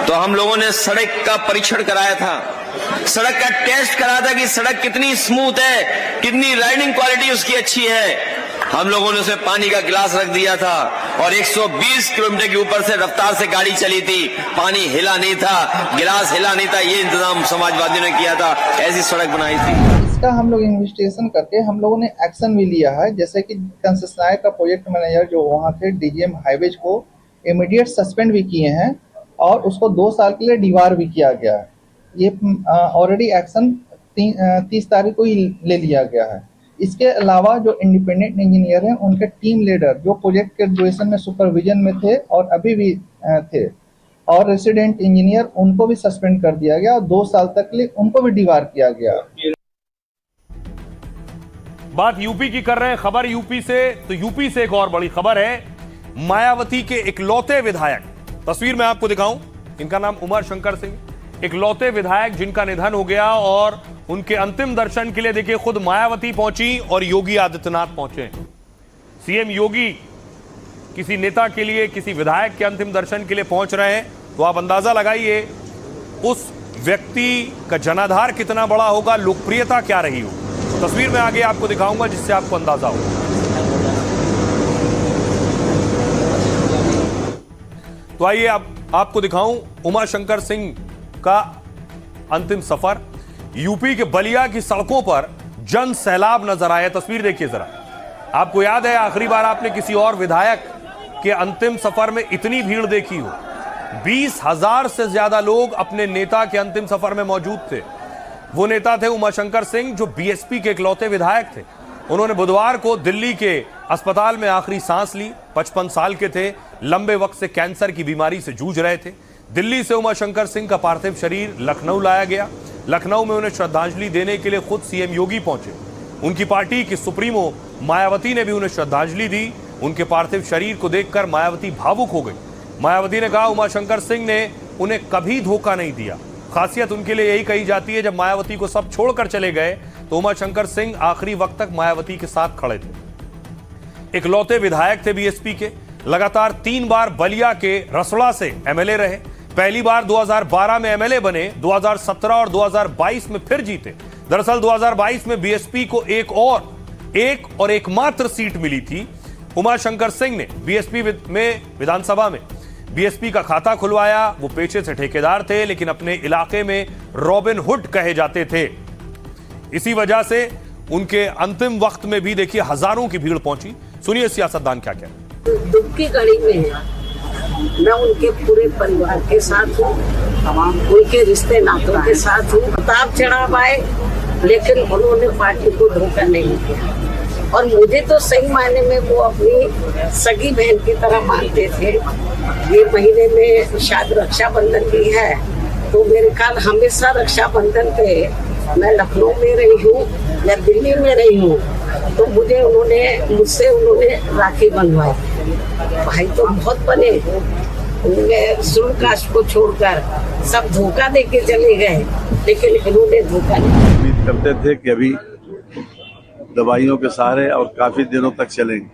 तो हम लोगों ने सड़क का परीक्षण कराया था, सड़क का टेस्ट करा था कि सड़क कितनी स्मूथ है, कितनी राइडिंग क्वालिटी उसकी अच्छी है। हम लोगों ने उसे पानी का गिलास रख दिया था और 120 किलोमीटर के ऊपर से रफ्तार से गाड़ी चली थी, पानी हिला नहीं था, गिलास हिला नहीं था। ये इंतजाम समाजवादियों ने किया था, ऐसी सड़क बनाई थी। इसका हम लोग इन्वेस्टिगेशन करके हम लोगों ने एक्शन भी लिया है, जैसे कि कंसेशनर का प्रोजेक्ट मैनेजर जो वहाँ थे डीजीएम हाईवेज को इमीडिएट सस्पेंड भी किए हैं और उसको 2 साल के लिए डिबार भी किया गया है। ये ऑलरेडी एक्शन 30 तारीख को ही ले लिया गया है। इसके अलावा जो इंडिपेंडेंट इंजीनियर हैं उनके टीम लीडर जो प्रोजेक्ट के ड्यूरेशन में सुपरविजन में थे और अभी भी थे, और रेसिडेंट इंजीनियर उनको भी सस्पेंड कर दिया गया और 2 साल तक के लिए उनको भी डिबार किया गया। बात यूपी की कर रहे हैं, खबर यूपी से, तो यूपी से एक और बड़ी खबर है। मायावती के इकलौते विधायक, तस्वीर में आपको दिखाऊं, इनका नाम उमा शंकर सिंह, इकलौते विधायक जिनका निधन हो गया और उनके अंतिम दर्शन के लिए देखिए खुद मायावती पहुंची और योगी आदित्यनाथ पहुंचे। सीएम योगी किसी नेता के लिए, किसी विधायक के अंतिम दर्शन के लिए पहुंच रहे हैं, तो आप अंदाजा लगाइए उस व्यक्ति का जनाधार कितना बड़ा होगा, लोकप्रियता क्या रही हो। तस्वीर में आगे आपको दिखाऊंगा जिससे आपको अंदाजा हो। तो आइए अब आपको दिखाऊं उमा शंकर सिंह का अंतिम सफर। यूपी के बलिया की सड़कों पर जन सैलाब नजर आया। तस्वीर देखिए जरा। आपको याद है आखिरी बार आपने किसी और विधायक के अंतिम सफर में इतनी भीड़ देखी हो? 20,000 से ज्यादा लोग अपने नेता के अंतिम सफर में मौजूद थे। वो नेता थे उमाशंकर सिंह जो बीएसपी के इकलौते विधायक थे। उन्होंने बुधवार को दिल्ली के अस्पताल में आखिरी सांस ली। 55 साल के थे, लंबे वक्त से कैंसर की बीमारी से जूझ रहे थे। दिल्ली से उमाशंकर सिंह का पार्थिव शरीर लखनऊ लाया गया। लखनऊ में उन्हें श्रद्धांजलि देने के लिए खुद सीएम योगी पहुंचे। उनकी पार्टी की सुप्रीमो मायावती ने भी उन्हें श्रद्धांजलि दी। उनके पार्थिव शरीर को देखकर मायावती भावुक हो गई। मायावती ने कहा उमाशंकर सिंह ने उन्हें कभी धोखा नहीं दिया। खासियत उनके लिए यही कही जाती है, जब मायावती को सब छोड़कर चले गए तो उमाशंकर सिंह आखिरी वक्त तक मायावती के साथ खड़े थे। इकलौते विधायक थे बीएसपी के। लगातार 3 बार बलिया के रसोड़ा से एमएलए रहे। पहली बार 2012 में एमएलए बने, 2017 और 2022 में फिर जीते। दरअसल 2022 में बीएसपी को एक और एकमात्र सीट मिली थी। उमाशंकर सिंह ने बीएसपी में विधानसभा में बीएसपी का खाता खुलवाया। वो पेशे से ठेकेदार थे, लेकिन अपने इलाके में रॉबिन हुड कहे जाते थे। इसी वजह से उनके अंतिम वक्त में भी देखिए हजारों की भीड़ पहुंची। सुनिए सियासतदान क्या कहते हैं। दुख की घड़ी में है, मैं उनके पूरे परिवार के साथ हूँ, उनके रिश्ते नातों के साथ हूँ। प्रताप चढ़ाव आए, लेकिन उन्होंने पार्टी को धोखा नहीं दिया और मुझे तो सही मायने में वो अपनी सगी बहन की तरह मानते थे। ये महीने में शायद रक्षाबंधन भी है, तो मेरे ख्याल हमेशा रक्षाबंधन पे मैं लखनऊ में रही हूँ या दिल्ली में रही हूँ, तो मुझसे उन्होंने राखी बंधवाई। भाई तो बहुत बने, उन्होंने शुरू कास्ट को छोड़कर सब धोखा दे के चले गए, लेकिन इन्होंने धोखा नहीं। उम्मीद करते थे कि अभी दवाइयों के सहारे और काफी दिनों तक चलेंगे,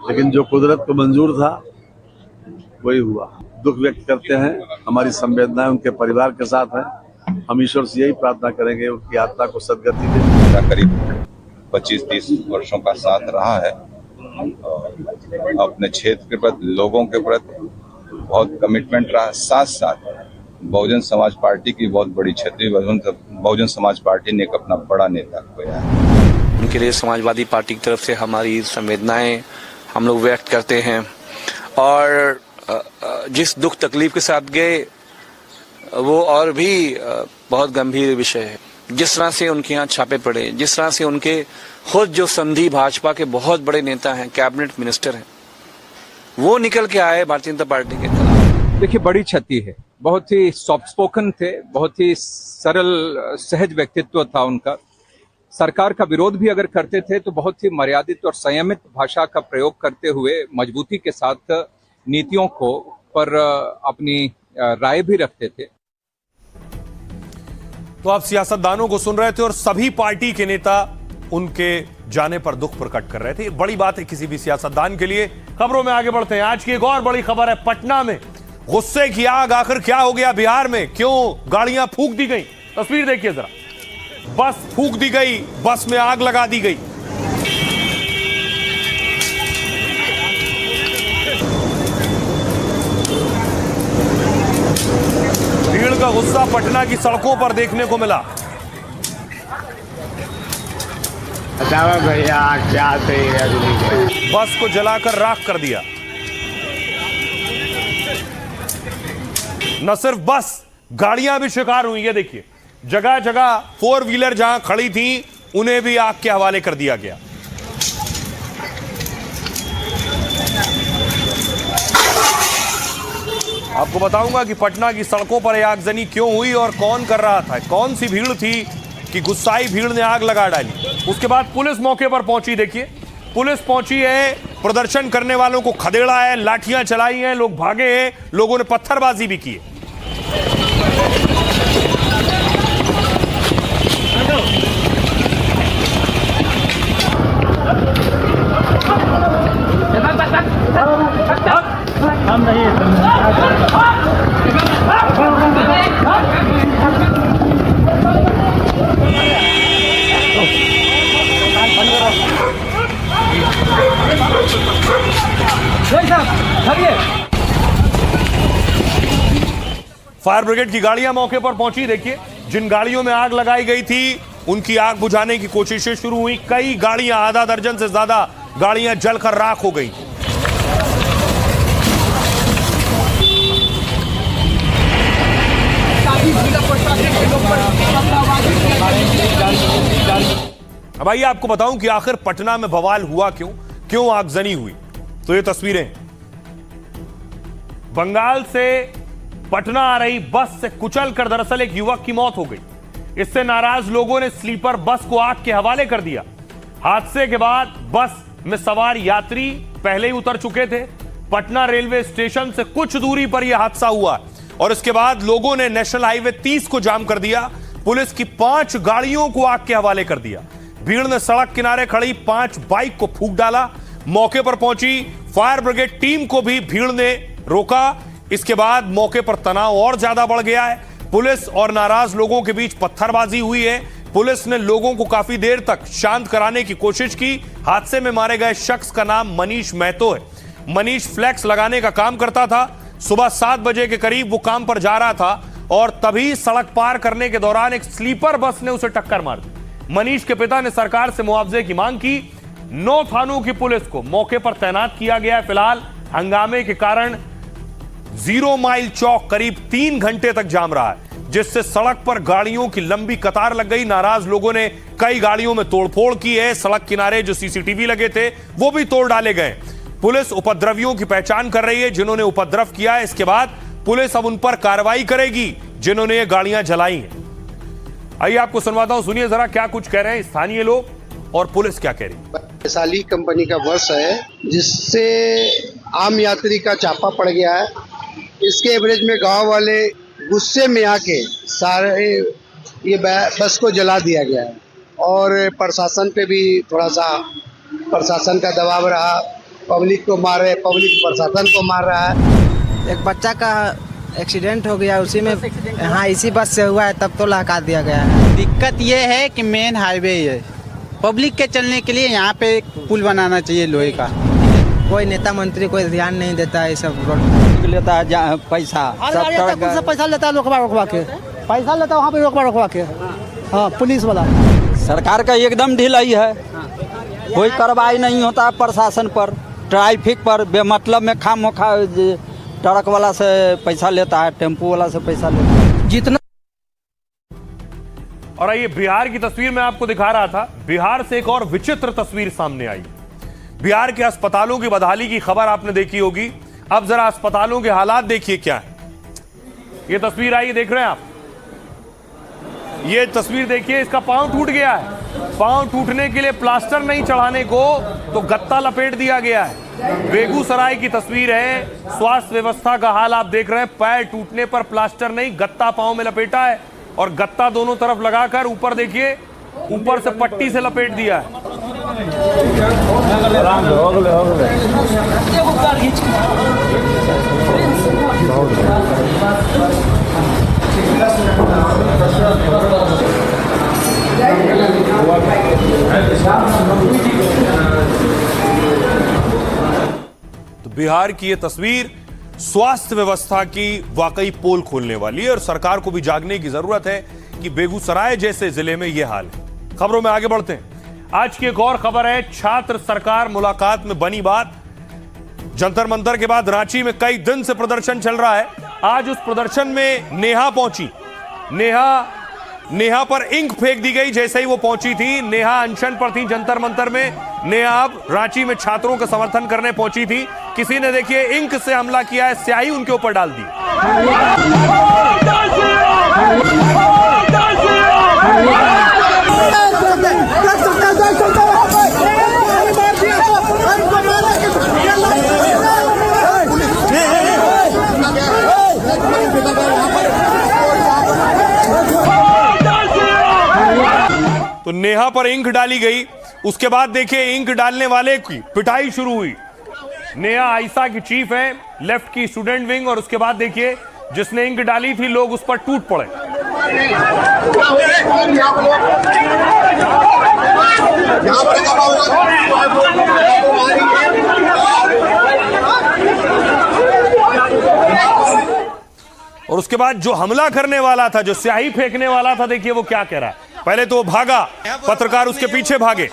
लेकिन जो कुदरत को मंजूर था वही हुआ। दुख व्यक्त करते हैं, हमारी संवेदनाएं उनके परिवार के साथ है। हम ईश्वर से यही प्रार्थना करेंगे उनकी आत्मा को सदगति दे। करीब 25-30 वर्षों का साथ रहा है, अपने क्षेत्र के प्रति, लोगों के प्रति बहुत कमिटमेंट रहा। साथ साथ बहुजन समाज पार्टी की बहुत बड़ी क्षति, बहुजन समाज पार्टी ने एक अपना बड़ा नेता खोया है। उनके लिए समाजवादी पार्टी की तरफ से हमारी संवेदनाएं हम लोग व्यक्त करते हैं और जिस दुख तकलीफ के साथ गए वो और भी बहुत गंभीर विषय है। जिस तरह से उनके यहाँ छापे पड़े, जिस तरह से उनके खुद जो संधि भाजपा के बहुत बड़े नेता हैं, कैबिनेट मिनिस्टर हैं, वो निकल के आए भारतीय जनता पार्टी के खिलाफ। देखिए बड़ी क्षति है। बहुत ही सॉफ्ट स्पोकन थे, बहुत ही सरल सहज व्यक्तित्व था उनका। सरकार का विरोध भी अगर करते थे तो बहुत ही मर्यादित और संयमित भाषा का प्रयोग करते हुए मजबूती के साथ नीतियों को पर अपनी राय भी रखते थे। तो आप सियासतदानों को सुन रहे थे और सभी पार्टी के नेता उनके जाने पर दुख प्रकट कर रहे थे। बड़ी बात है किसी भी सियासतदान के लिए। खबरों में आगे बढ़ते हैं। आज की एक और बड़ी खबर है, पटना में गुस्से की आग। आखिर क्या हो गया बिहार में, क्यों गाड़ियां फूंक दी गई? तस्वीर देखिए जरा। बस फूंक दी गई, बस में आग लगा दी गई। का गुस्सा पटना की सड़कों पर देखने को मिला। भैया क्या बस को जलाकर राख कर दिया। न सिर्फ बस, गाड़ियां भी शिकार हुई। ये देखिए, जगह जगह 4 व्हीलर जहां खड़ी थी उन्हें भी आग के हवाले कर दिया गया। आपको बताऊंगा कि पटना की सड़कों पर आगजनी क्यों हुई और कौन कर रहा था, कौन सी भीड़ थी कि गुस्साई भीड़ ने आग लगा डाली। उसके बाद पुलिस मौके पर पहुंची। देखिए, पुलिस पहुंची है, प्रदर्शन करने वालों को खदेड़ा है, लाठियां चलाई हैं, लोग भागे हैं, लोगों ने पत्थरबाजी भी की है। हम नहीं फायर ब्रिगेड की गाड़ियां मौके पर पहुंची। देखिए, जिन गाड़ियों में आग लगाई गई थी उनकी आग बुझाने की कोशिशें शुरू हुई। कई गाड़ियां, आधा दर्जन से ज्यादा गाड़ियां जलकर राख हो गई। अब आइए आपको बताऊं कि आखिर पटना में बवाल हुआ क्यों आगजनी हुई। तो ये तस्वीरें, बंगाल से पटना आ रही बस से कुचलकर दरअसल एक युवक की मौत हो गई। इससे नाराज लोगों ने स्लीपर बस को आग के हवाले कर दिया। हादसे के बाद बस में सवार यात्री पहले ही उतर चुके थे। पटना रेलवे स्टेशन से कुछ दूरी पर यह हादसा हुआ और इसके बाद लोगों ने नेशनल हाईवे 30 को जाम कर दिया। पुलिस की 5 गाड़ियों को आग के हवाले कर दिया। भीड़ ने सड़क किनारे खड़ी 5 बाइक को फूंक डाला। मौके पर पहुंची फायर ब्रिगेड टीम को भी भीड़ ने रोका। इसके बाद मौके पर तनाव और ज्यादा बढ़ गया है। पुलिस और नाराज लोगों के बीच पत्थरबाजी हुई है। पुलिस ने लोगों को काफी देर तक शांत कराने की कोशिश की। हादसे में मारे गए शख्स का नाम मनीष महतो है। मनीष फ्लैक्स लगाने का काम करता था। सुबह 7 बजे के करीब वो काम पर जा रहा था और तभी सड़क पार करने के दौरान एक स्लीपर बस ने उसे टक्कर मार दी। मनीष के पिता ने सरकार से मुआवजे की मांग की। 9 थानों की पुलिस को मौके पर तैनात किया गया है। फिलहाल हंगामे के कारण 0 माइल चौक करीब 3 घंटे तक जाम रहा है, जिससे सड़क पर गाड़ियों की लंबी कतार लग गई। नाराज लोगों ने कई गाड़ियों में तोड़फोड़ की है। सड़क किनारे जो सीसीटीवी लगे थे वो भी तोड़ डाले गए। पुलिस उपद्रवियों की पहचान कर रही है जिन्होंने उपद्रव किया है। इसके बाद पुलिस अब उन पर कार्रवाई करेगी जिन्होंने ये गाड़ियां जलाई हैं। आइए आपको सुनवाता हूं, सुनिए जरा क्या कुछ कह रहे हैं स्थानीय लोग और पुलिस क्या कह रही है। वैशाली कंपनी का बस है जिससे आम यात्री का चापा पड़ गया है। इसके एवरेज में गांव वाले गुस्से में आके सारे ये बस को जला दिया गया है और प्रशासन पे भी थोड़ा सा प्रशासन का दबाव रहा। पब्लिक को मार रहे, पब्लिक प्रशासन को मार रहा है। एक बच्चा का एक्सीडेंट हो गया, उसी में हाँ इसी बस से हुआ है, तब तो लहका दिया गया है। दिक्कत ये है कि मेन हाईवे है, पब्लिक के चलने के लिए यहाँ पे एक पुल बनाना चाहिए लोहे का। कोई नेता मंत्री कोई ध्यान नहीं देता है, सब लेता है पैसा, सब पैसा लेता है रोकवा के, पैसा लेता है वहाँ पे रोकवा के। हाँ पुलिस वाला सरकार का एकदम ढिलाई है, कोई कार्रवाई नहीं होता है प्रशासन पर, ट्रैफिक पर बेमतलब में खामोखा ट्रक वाला से पैसा लेता है, टेम्पो वाला से पैसा लेता है जितना। और ये बिहार की तस्वीर मैं आपको दिखा रहा था। बिहार से एक और विचित्र तस्वीर सामने आई। बिहार के अस्पतालों की बदहाली की खबर आपने देखी होगी। अब जरा अस्पतालों के हालात देखिए क्या है। ये तस्वीर आई, देख रहे हैं आप, ये तस्वीर देखिए। इसका पांव टूट गया है। पांव टूटने के लिए प्लास्टर नहीं चढ़ाने को तो गत्ता लपेट दिया गया है। बेगूसराय की तस्वीर है। स्वास्थ्य व्यवस्था का हाल आप देख रहे हैं। पैर टूटने पर प्लास्टर नहीं, गत्ता पांव में लपेटा है और गत्ता दोनों तरफ लगाकर ऊपर देखिए, ऊपर से पट्टी से लपेट दिया है। तो बिहार की ये तस्वीर, स्वास्थ्य व्यवस्था की वाकई पोल खोलने वाली है और सरकार को भी जागने की जरूरत है कि बेगूसराय जैसे जिले में यह हाल है। खबरों में आगे बढ़ते हैं। आज की एक और खबर है, छात्र सरकार मुलाकात में बनी बात। जंतर मंतर के बाद रांची में कई दिन से प्रदर्शन चल रहा है। आज उस प्रदर्शन में नेहा पहुंची। नेहा पर इंक फेंक दी गई जैसे ही वो पहुंची थी। नेहा अनशन पर थी जंतर मंतर में। नेहा अब रांची में छात्रों का समर्थन करने पहुंची थी। किसी ने देखिए इंक से हमला किया है, स्याही उनके ऊपर डाल दी। तो नेहा पर इंक डाली गई। उसके बाद देखिए इंक डालने वाले की पिटाई शुरू हुई। नेहा आयशा की चीफ है, लेफ्ट की स्टूडेंट विंग, और उसके बाद देखिए जिसने इंक डाली थी लोग उस पर टूट पड़े। और उसके बाद जो हमला करने वाला था, जो स्याही फेंकने वाला था, देखिए वो क्या कह रहा है। पहले तो वो भागा, पत्रकार उसके पीछे भागे।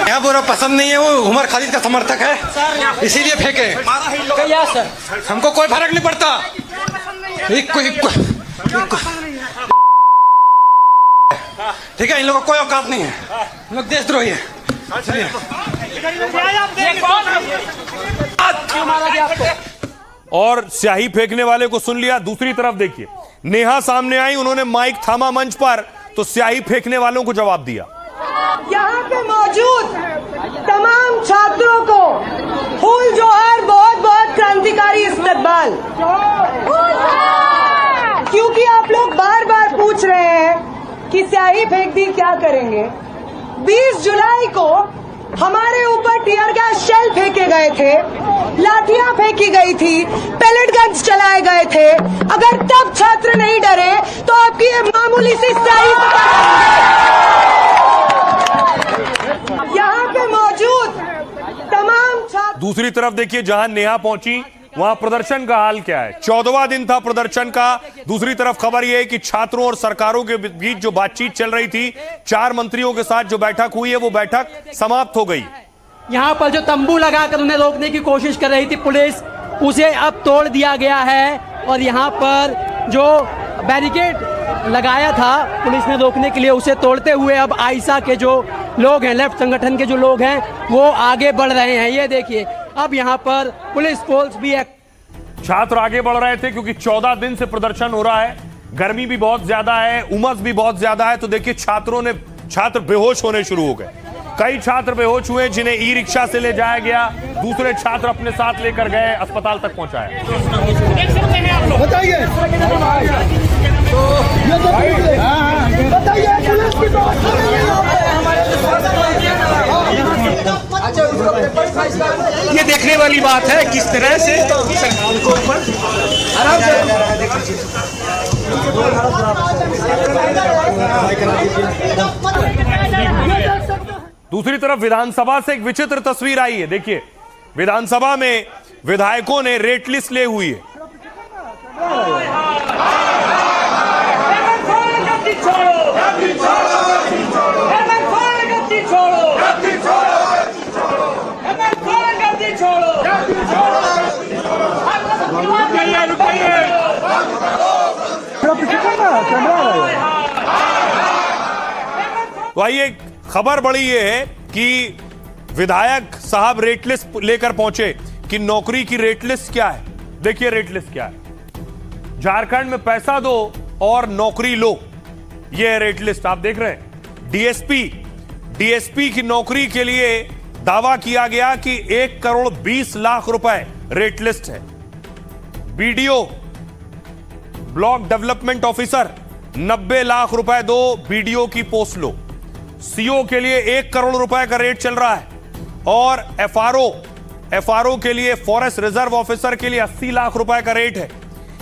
यह बुरा पसंद नहीं है, वो उमर खालिद का समर्थक है इसीलिए फेंके। हमको कोई फर्क नहीं पड़ता। ठीक है, इन लोगों को कोई औकात नहीं है, इन लोग देशद्रोही है। और स्याही फेंकने वाले को सुन लिया। दूसरी तरफ देखिए नेहा सामने आई, उन्होंने माइक थामा मंच पर, तो स्याही फेंकने वालों को जवाब दिया। यहाँ पे मौजूद तमाम छात्रों को फूल जोहर, बहुत बहुत क्रांतिकारी इस्तकबाल। क्योंकि आप लोग बार बार पूछ रहे हैं कि स्याही फेंक दी क्या करेंगे। 20 जुलाई को हमारे ऊपर टीयर गैस शेल फेंके गए थे, लाठियां फेंकी गई थी, पेलेट गन्स चलाए गए थे। अगर तब छात्र नहीं डरे तो आपकी ये मामूली सी स्याही यहाँ पे मौजूद तमाम छात्र। दूसरी तरफ देखिए जहां नेहा पहुंची वहां प्रदर्शन का हाल क्या है। 14वां दिन था प्रदर्शन का। दूसरी तरफ खबर यह है कि छात्रों और सरकारों के बीच जो बातचीत चल रही थी, 4 मंत्रियों के साथ जो बैठक हुई है वो बैठक समाप्त हो गई। यहाँ पर जो तंबू लगाकर उन्हें रोकने की कोशिश कर रही थी पुलिस, उसे अब तोड़ दिया गया है। और यहाँ पर जो बैरिकेड लगाया था पुलिस ने रोकने के लिए, उसे तोड़ते हुए अब आयशा के जो लोग हैं, लेफ्ट संगठन के जो लोग हैं, वो आगे बढ़ रहे हैं। ये देखिए अब यहाँ पर पुलिस फोर्स भी है। छात्र आगे बढ़ रहे थे क्योंकि 14 दिन से प्रदर्शन हो रहा है, गर्मी भी बहुत ज्यादा है, उमस भी बहुत ज्यादा है। तो देखिए छात्र बेहोश होने शुरू हो गए। कई छात्र बेहोश हुए जिन्हें ई रिक्शा से ले जाया गया, दूसरे छात्र अपने साथ लेकर गए, अस्पताल तक पहुंचाया। ये देखने वाली बात है किस तरह से सरकार को ऊपर दूसरी तरफ विधानसभा से एक विचित्र तस्वीर आई है। देखिए विधानसभा में विधायकों ने रेट लिस्ट ले हुई है। तो आइए खबर बड़ी ये है कि विधायक साहब रेट लिस्ट लेकर पहुंचे कि नौकरी की रेट लिस्ट क्या है। देखिए रेट लिस्ट क्या है। झारखंड में पैसा दो और नौकरी लो, ये रेट लिस्ट आप देख रहे हैं। डीएसपी की नौकरी के लिए दावा किया गया कि 1 करोड़ 20 लाख रुपए रेट लिस्ट है। BDO block development officer 90 lakh रुपए दो, बीडीओ की पोस्ट लो। सीओ के लिए 1 करोड़ रुपए का रेट चल रहा है। और एफआरओ के लिए, फॉरेस्ट रिजर्व ऑफिसर के लिए 80 लाख रुपए का रेट है।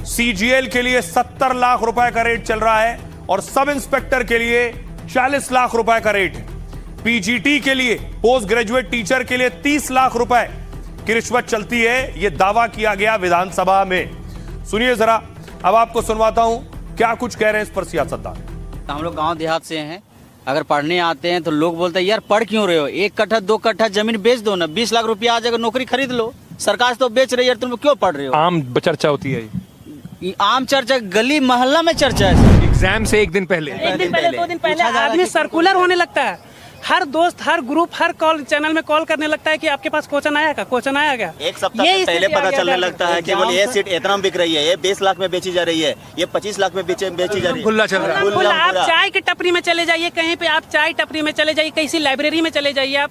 सीजीएल के लिए 70 लाख रुपए का रेट चल रहा है और सब इंस्पेक्टर के लिए 40 लाख रुपए का रेट है। पीजीटी के लिए, पोस्ट ग्रेजुएट टीचर के लिए 30 लाख रुपए की रिश्वत चलती है, यह दावा किया गया विधानसभा में। सुनिए जरा, अब आपको सुनवाता हूं क्या कुछ कह रहे हैं इस पर सियासतदान। हम लोग गांव देहात से हैं, अगर पढ़ने आते हैं तो लोग बोलते हैं यार पढ़ क्यों रहे हो, 1 कट्ठा 2 कट्ठा जमीन बेच दो ना, 20 लाख रुपया आ जाएगा, नौकरी खरीद लो, सरकार तो बेच रही है, तुम क्यों पढ़ रहे हो। आम चर्चा होती है, आम चर्चा गली मोहल्ला में चर्चा है। एग्जाम से एक दिन पहले 2 दिन पहले आदमी सर्कुलर होने लगता है, हर दोस्त, हर ग्रुप, हर कॉल चैनल में कॉल करने लगता है कि आपके पास क्वेश्चन आया क्या, क्वेश्चन आया क्या। एक सप्ताह पहले पता चलने लगता है कि बोले ये सीट इतना बिक रही है, ये 20 लाख में बेची जा रही है, ये 25 लाख में बेची जा रही है। खुला चल रहा है। आप चाय की टपरी में चले जाइए, कहीं पे आप चाय टपरी में चले जाइए, किसी लाइब्रेरी में चले जाइए,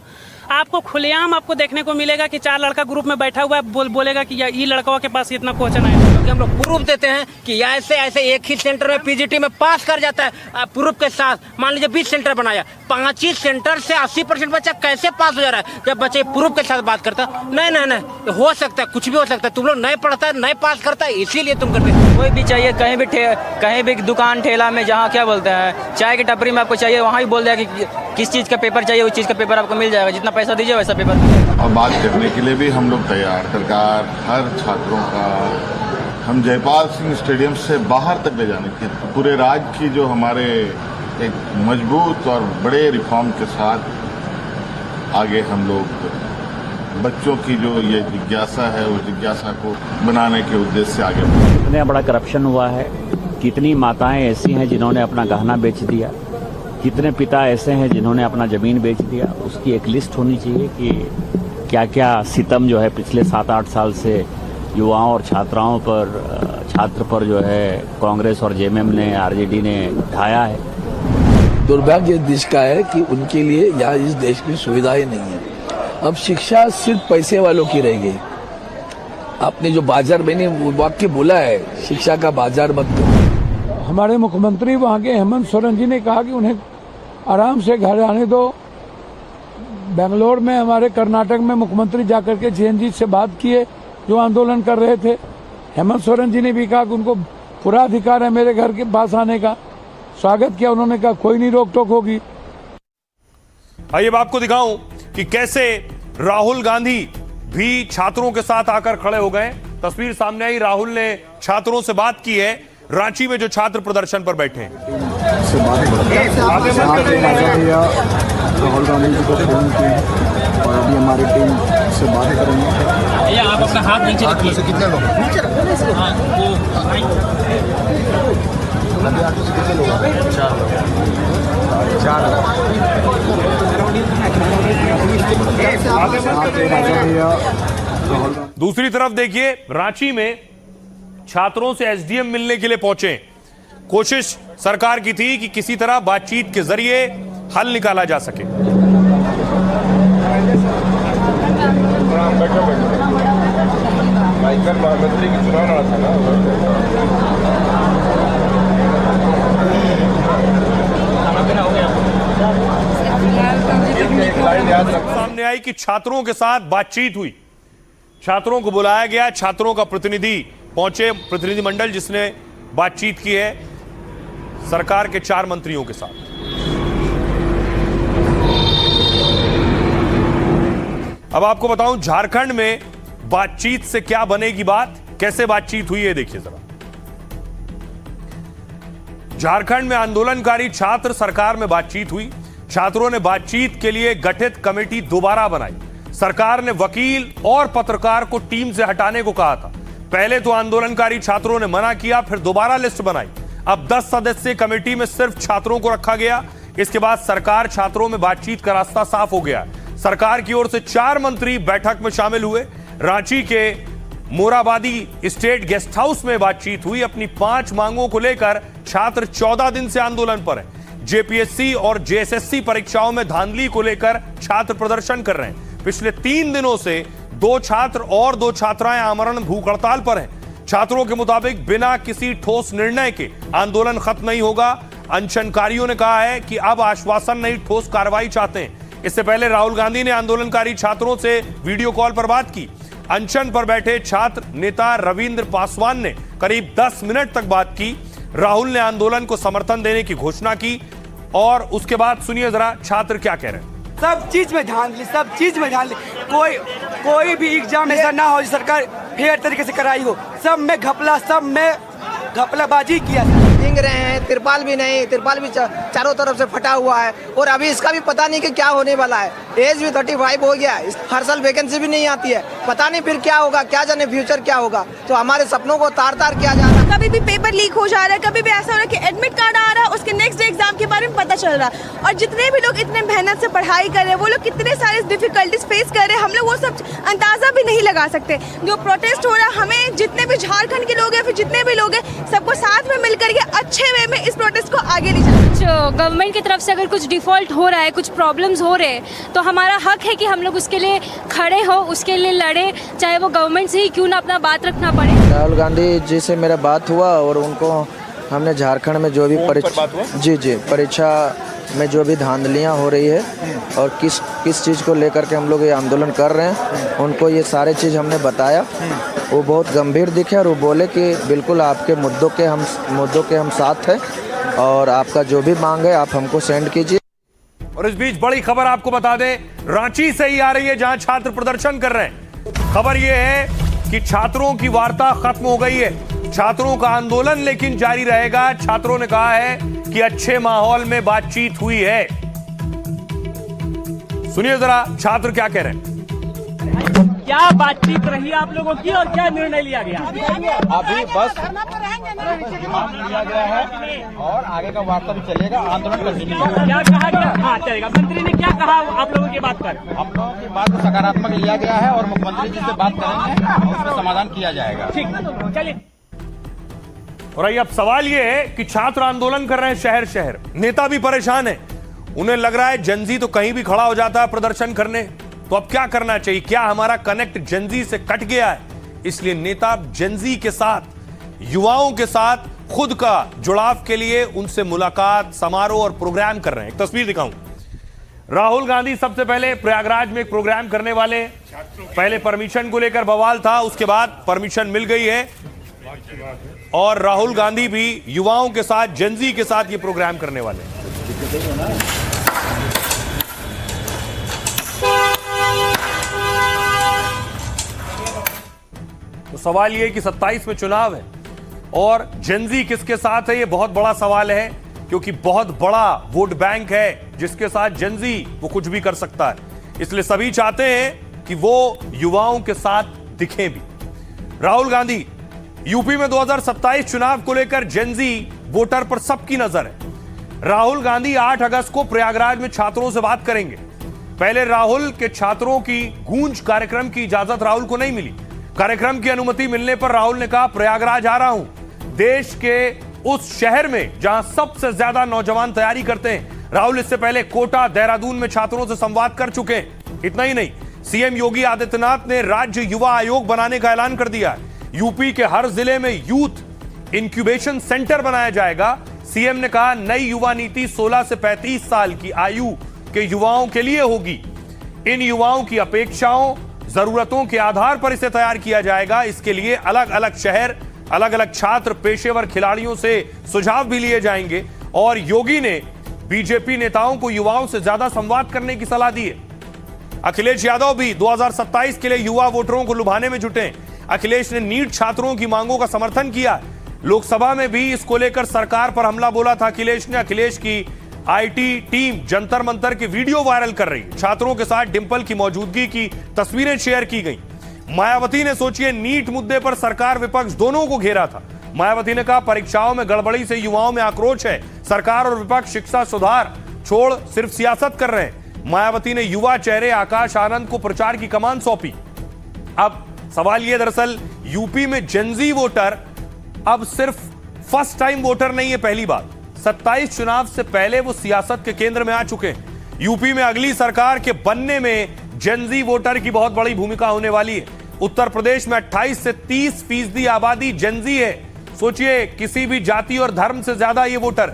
आपको खुलेआम आपको देखने को मिलेगा कि 4 लड़का ग्रुप में बैठा हुआ है, बोलेगा कि ये लड़कों के पास इतना क्वेश्चन आया। हम लोग प्रूफ देते हैं कि ऐसे ऐसे एक ही सेंटर में पीजीटी में पास कर जाता है प्रूफ के साथ। मान लीजिए 20 सेंटर बनाया, 25 सेंटर से 80% बच्चा कैसे पास हो जा रहा है जब बच्चे प्रूफ के साथ बात करता है। नहीं, हो सकता है, कुछ भी हो सकता है, तुम लोग नहीं पढ़ता है, नहीं पास करता है, इसीलिए तुम करते हो। कोई भी चाहिए, कहीं भी दुकान ठेला में, जहाँ क्या बोलते हैं चाय की टपरी में आपको चाहिए, वहाँ ही बोल देगा कि किस चीज़ का पेपर चाहिए, उस चीज़ का पेपर आपको मिल जाएगा, जितना पैसा दीजिए वैसा पेपर। और बात करने के लिए भी हम लोग तैयार, सरकार हर छात्रों का, हम जयपाल सिंह स्टेडियम से बाहर तक ले जाने के पूरे राज्य की जो हमारे एक मजबूत और बड़े रिफॉर्म के साथ आगे हम लोग बच्चों की जो ये जिज्ञासा है उस जिज्ञासा को बनाने के उद्देश्य से आगे बढ़े। कितना बड़ा करप्शन हुआ है, कितनी माताएं ऐसी हैं जिन्होंने अपना गहना बेच दिया, कितने पिता ऐसे हैं जिन्होंने अपना ज़मीन बेच दिया। उसकी एक लिस्ट होनी चाहिए कि क्या क्या सितम जो है पिछले 7-8 साल से युवाओं और छात्र पर जो है कांग्रेस और जेएमएम ने, आरजेडी ने ढाया है। दुर्भाग्य देश का है कि उनके लिए यहाँ इस देश में सुविधाएं नहीं है। अब शिक्षा सिर्फ पैसे वालों की रह गई। आपने जो बाजार, मैंने वो वाक्य बोला है, शिक्षा का बाजार मत करो। हमारे मुख्यमंत्री वहाँ के हेमंत सोरेन जी ने कहा कि उन्हें आराम से घर आने दो। बेंगलोर में हमारे कर्नाटक में मुख्यमंत्री जाकर के जेएनजी से बात किए जो आंदोलन कर रहे थे। हेमंत सोरेन जी ने भी कहा कि उनको पूरा अधिकार है मेरे घर के पास आने का। स्वागत किया, उन्होंने कहा कोई नहीं रोक टोक होगी। आइए अब आपको दिखाऊं कि कैसे राहुल गांधी भी छात्रों के साथ आकर खड़े हो गए। तस्वीर सामने आई, राहुल ने छात्रों से बात की है रांची में जो छात्र प्रदर्शन पर बैठे हैं। राहुल गांधी जी को फोन किए और अभी हमारी टीम से बातें करेंगे। आप अपना हाथ नीचे रखिए। कितने लोग दूसरी तरफ देखिए, रांची में छात्रों से एसडीएम मिलने के लिए पहुंचे। कोशिश सरकार की थी कि किसी तरह बातचीत के जरिए हल निकाला जा सके। सामने आई कि छात्रों के साथ बातचीत हुई, छात्रों को बुलाया गया, छात्रों का प्रतिनिधि पहुंचे, प्रतिनिधिमंडल जिसने बातचीत की है सरकार के 4 मंत्रियों के साथ। अब आपको बताऊं झारखंड में बातचीत से क्या बनेगी बात, कैसे बातचीत हुई है देखिए जरा। झारखंड में आंदोलनकारी छात्र सरकार में बातचीत हुई। छात्रों ने बातचीत के लिए गठित कमेटी दोबारा बनाई। सरकार ने वकील और पत्रकार को टीम से हटाने को कहा था। पहले तो आंदोलनकारी छात्रों ने मना किया, फिर दोबारा लिस्ट बनाई। अब 10 सदस्यीय कमेटी में सिर्फ छात्रों को रखा गया। इसके बाद सरकार छात्रों में बातचीत का रास्ता साफ हो गया। सरकार की ओर से 4 मंत्री बैठक में शामिल हुए। रांची के मोराबादी स्टेट गेस्ट हाउस में बातचीत हुई। अपनी 5 मांगों को लेकर छात्र 14 दिन से आंदोलन पर हैं। जेपीएससी और जेएसएससी परीक्षाओं में धांधली को लेकर छात्र प्रदर्शन कर रहे हैं। पिछले 3 दिनों से 2 छात्र और 2 छात्राएं आमरण भूख हड़ताल पर हैं। छात्रों के मुताबिक बिना किसी ठोस निर्णय के आंदोलन खत्म नहीं होगा। अनशनकारियों ने कहा है कि अब आश्वासन नहीं, ठोस कार्रवाई चाहते हैं। इससे पहले राहुल गांधी ने आंदोलनकारी छात्रों से वीडियो कॉल पर बात की। अनशन पर बैठे छात्र नेता रविंद्र पासवान ने करीब 10 मिनट तक बात की। राहुल ने आंदोलन को समर्थन देने की घोषणा की और उसके बाद सुनिए जरा छात्र क्या कह रहे हैं। सब चीज में धांधली, सब चीज में धांधली। कोई भी एग्जाम ऐसा ना हो जो सरकार फेयर तरीके से कराई हो, सब में घपला, सब में घपलाबाजी किया। भींग रहे हैं, तिरपाल भी नहीं, तिरपाल भी चारों तरफ से फटा हुआ है और अभी इसका भी पता नहीं कि क्या होने वाला है। एज भी 35 हो गया, हर साल वैकेंसी भी नहीं आती है, पता नहीं फिर क्या होगा, क्या जाने फ्यूचर क्या होगा। तो हमारे सपनों को तार तार किया जा रहा है। कभी भी पेपर लीक हो जा रहा है, कभी भी ऐसा हो रहा है कि एडमिट कार्ड आ रहा है, उसके नेक्स्ट डे एग्जाम के बारे में पता चल रहा है। और जितने भी लोग इतने मेहनत से पढ़ाई कर रहे हैं, वो लोग कितने सारे डिफिकल्टीज फेस कर रहे हैं, हम लोग वो सब अंदाजा भी नहीं लगा सकते। जो प्रोटेस्ट हो रहा है, हमें जितने भी झारखंड के लोग हैं, फिर जितने भी लोग हैं, सबको साथ में मिलकर के अच्छे वे में इस प्रोटेस्ट को आगे ले जाना। गवर्नमेंट की तरफ से अगर कुछ डिफॉल्ट हो रहा है, कुछ प्रॉब्लम्स हो रहे हैं, तो हमारा हक है कि हम लोग उसके लिए खड़े हो, उसके लिए लड़े, चाहे वो गवर्नमेंट से ही क्यों ना अपना बात रखना पड़े। राहुल गांधी जी से मेरा बात हुआ और उनको हमने झारखंड में जो भी परीक्षा में जो भी धांधलियाँ हो रही है और किस चीज़ को लेकर के हम लोग ये आंदोलन कर रहे हैं, उनको ये सारे चीज़ हमने बताया। वो बहुत गंभीर दिखे और वो बोले कि बिल्कुल आपके मुद्दों के हम साथ हैं और आपका जो भी मांग है आप हमको सेंड कीजिए। और इस बीच बड़ी खबर आपको बता दें, रांची से ही आ रही है जहां छात्र प्रदर्शन कर रहे हैं। खबर यह है कि छात्रों की वार्ता खत्म हो गई है, छात्रों का आंदोलन लेकिन जारी रहेगा। छात्रों ने कहा है कि अच्छे माहौल में बातचीत हुई है। सुनिए जरा छात्र क्या कह रहे हैं। क्या बातचीत रही आप लोगों की और क्या निर्णय लिया गया? अभी बस लिया गया है और आगे का वार्ता भी चलेगा, आंदोलन कंटिन्यू। क्या कहा गया? हाँ चलेगा। मंत्री ने क्या कहा आप लोगों की बात पर? हम लोगों की बात को सकारात्मक लिया गया है और मुख्यमंत्री जी से बात करेंगे और उसका समाधान किया जाएगा। ठीक, चलिए। और अब सवाल यह है कि छात्र आंदोलन कर रहे हैं शहर शहर, नेता भी परेशान है। उन्हें लग रहा है जनजी तो कहीं भी खड़ा हो जाता है प्रदर्शन करने, तो अब क्या करना चाहिए? क्या हमारा कनेक्ट जनजी से कट गया है? इसलिए नेता जनजी के साथ, युवाओं के साथ खुद का जुड़ाव के लिए उनसे मुलाकात, समारोह और प्रोग्राम कर रहे हैं। एक तस्वीर दिखाऊं। राहुल गांधी सबसे पहले प्रयागराज में एक प्रोग्राम करने वाले, पहले परमिशन को लेकर बवाल था, उसके बाद परमिशन मिल गई है और राहुल गांधी भी युवाओं के साथ, जनजी के साथ ये प्रोग्राम करने वाले हैं। तो सवाल यह है कि 27 में चुनाव है और जनजी किसके साथ है, यह बहुत बड़ा सवाल है, क्योंकि बहुत बड़ा वोट बैंक है जिसके साथ जनजी वो कुछ भी कर सकता है। इसलिए सभी चाहते हैं कि वो युवाओं के साथ दिखें भी। राहुल गांधी, यूपी में 2027 चुनाव को लेकर जनजी वोटर पर सबकी नजर है। राहुल गांधी 8 अगस्त को प्रयागराज में छात्रों से बात करेंगे। पहले राहुल के छात्रों की गूंज कार्यक्रम की इजाजत राहुल को नहीं मिली। कार्यक्रम की अनुमति मिलने पर राहुल ने कहा प्रयागराज आ रहा हूं, देश के उस शहर में जहां सबसे ज्यादा नौजवान तैयारी करते हैं। राहुल इससे पहले कोटा, देहरादून में छात्रों से संवाद कर चुके हैं। इतना ही नहीं, सीएम योगी आदित्यनाथ ने राज्य युवा आयोग बनाने का ऐलान कर दिया है। यूपी के हर जिले में यूथ इंक्यूबेशन सेंटर बनाया जाएगा। सीएम ने कहा नई युवा नीति 16 से 35 साल की आयु के युवाओं के लिए होगी। इन युवाओं की अपेक्षाओं, जरूरतों के आधार पर इसे तैयार किया जाएगा। इसके लिए अलग अलग शहर, अलग अलग छात्र, पेशेवर खिलाड़ियों से सुझाव भी लिए जाएंगे। और योगी ने बीजेपी नेताओं को युवाओं से ज्यादा संवाद करने की सलाह दी है। अखिलेश यादव भी 2027 के लिए युवा वोटरों को लुभाने में जुटे। अखिलेश ने नीट छात्रों की मांगों का समर्थन किया। लोकसभा में भी इसको लेकर सरकार पर हमला बोला था अखिलेश ने। अखिलेश की आईटी टीम जंतर मंतर की वीडियो वायरल कर रही है। छात्रों के साथ डिंपल की मौजूदगी की तस्वीरें शेयर की गई। मायावती ने सोचिए नीट मुद्दे पर सरकार विपक्ष दोनों को घेरा था। मायावती ने कहा परीक्षाओं में गड़बड़ी से युवाओं में आक्रोश है, सरकार और विपक्ष शिक्षा सुधार छोड़ सिर्फ सियासत कर रहे हैं। मायावती ने युवा चेहरे आकाश आनंद को प्रचार की कमान सौंपी। अब सवाल यह, दरअसल यूपी में जनजी वोटर अब सिर्फ फर्स्ट टाइम वोटर नहीं है। पहली बात, 27 चुनाव से पहले वो सियासत के केंद्र में आ चुके हैं। यूपी में अगली सरकार के बनने में जनजी वोटर की बहुत बड़ी भूमिका होने वाली है। उत्तर प्रदेश में 28 से 30% आबादी जनजी है। सोचिए, किसी भी जाति और धर्म से ज्यादा ये वोटर।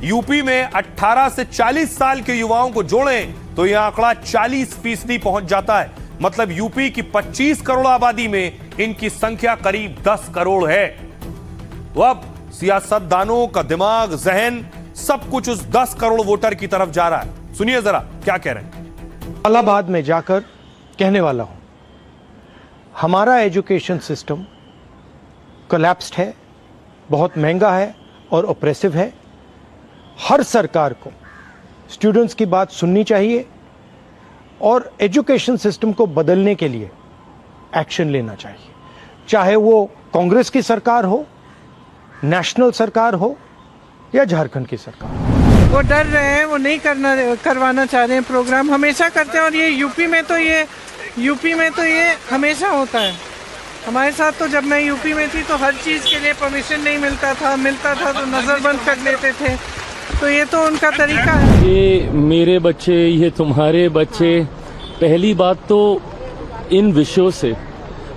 यूपी में 18 से 40 साल के युवाओं को जोड़ें तो यह आंकड़ा 40% पहुंच जाता है। मतलब यूपी की 25 करोड़ आबादी में इनकी संख्या करीब 10 करोड़ है। तो अब सियासतदानों का दिमाग, जहन, सब कुछ उस 10 करोड़ वोटर की तरफ जा रहा है। सुनिए जरा क्या कह रहे हैं। इलाहाबाद में जाकर कहने वाला हूं, हमारा एजुकेशन सिस्टम कोलैप्स्ड है, बहुत महंगा है और ऑप्रेसिव है। हर सरकार को स्टूडेंट्स की बात सुननी चाहिए और एजुकेशन सिस्टम को बदलने के लिए एक्शन लेना चाहिए, चाहे वो कांग्रेस की सरकार हो, नेशनल सरकार हो या झारखंड की सरकार। वो डर रहे हैं, वो नहीं करवाना चाह रहे हैं प्रोग्राम, हमेशा करते हैं। और ये यूपी में तो ये हमेशा होता है। हमारे साथ तो जब मैं यूपी में थी तो हर चीज़ के लिए परमिशन नहीं मिलता था तो नज़रबंद कर लेते थे। तो ये तो उनका तरीका है। ये मेरे बच्चे, ये तुम्हारे बच्चे। पहली बात तो इन विषयों से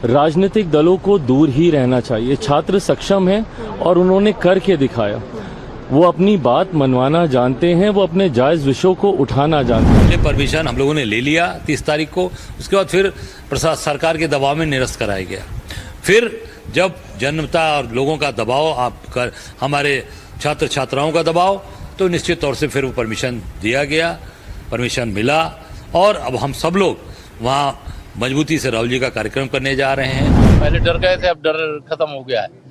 राजनीतिक दलों को दूर ही रहना चाहिए। छात्र सक्षम हैं और उन्होंने करके दिखाया। वो अपनी बात मनवाना जानते हैं, वो अपने जायज़ विषयों को उठाना जानते हैं। परमिशन हम लोगों ने ले लिया 30 तारीख को। उसके बाद फिर प्रशासन सरकार के दबाव में निरस्त कराया गया। फिर जब जनता और लोगों का दबाव, हमारे छात्र छात्राओं का दबाव, तो निश्चित तौर से फिर वो परमिशन दिया गया, परमिशन मिला। और अब हम सब लोग वहाँ मजबूती से राहुल जी का कार्यक्रम करने जा रहे हैं। पहले डर गए थे, अब डर खत्म हो गया है।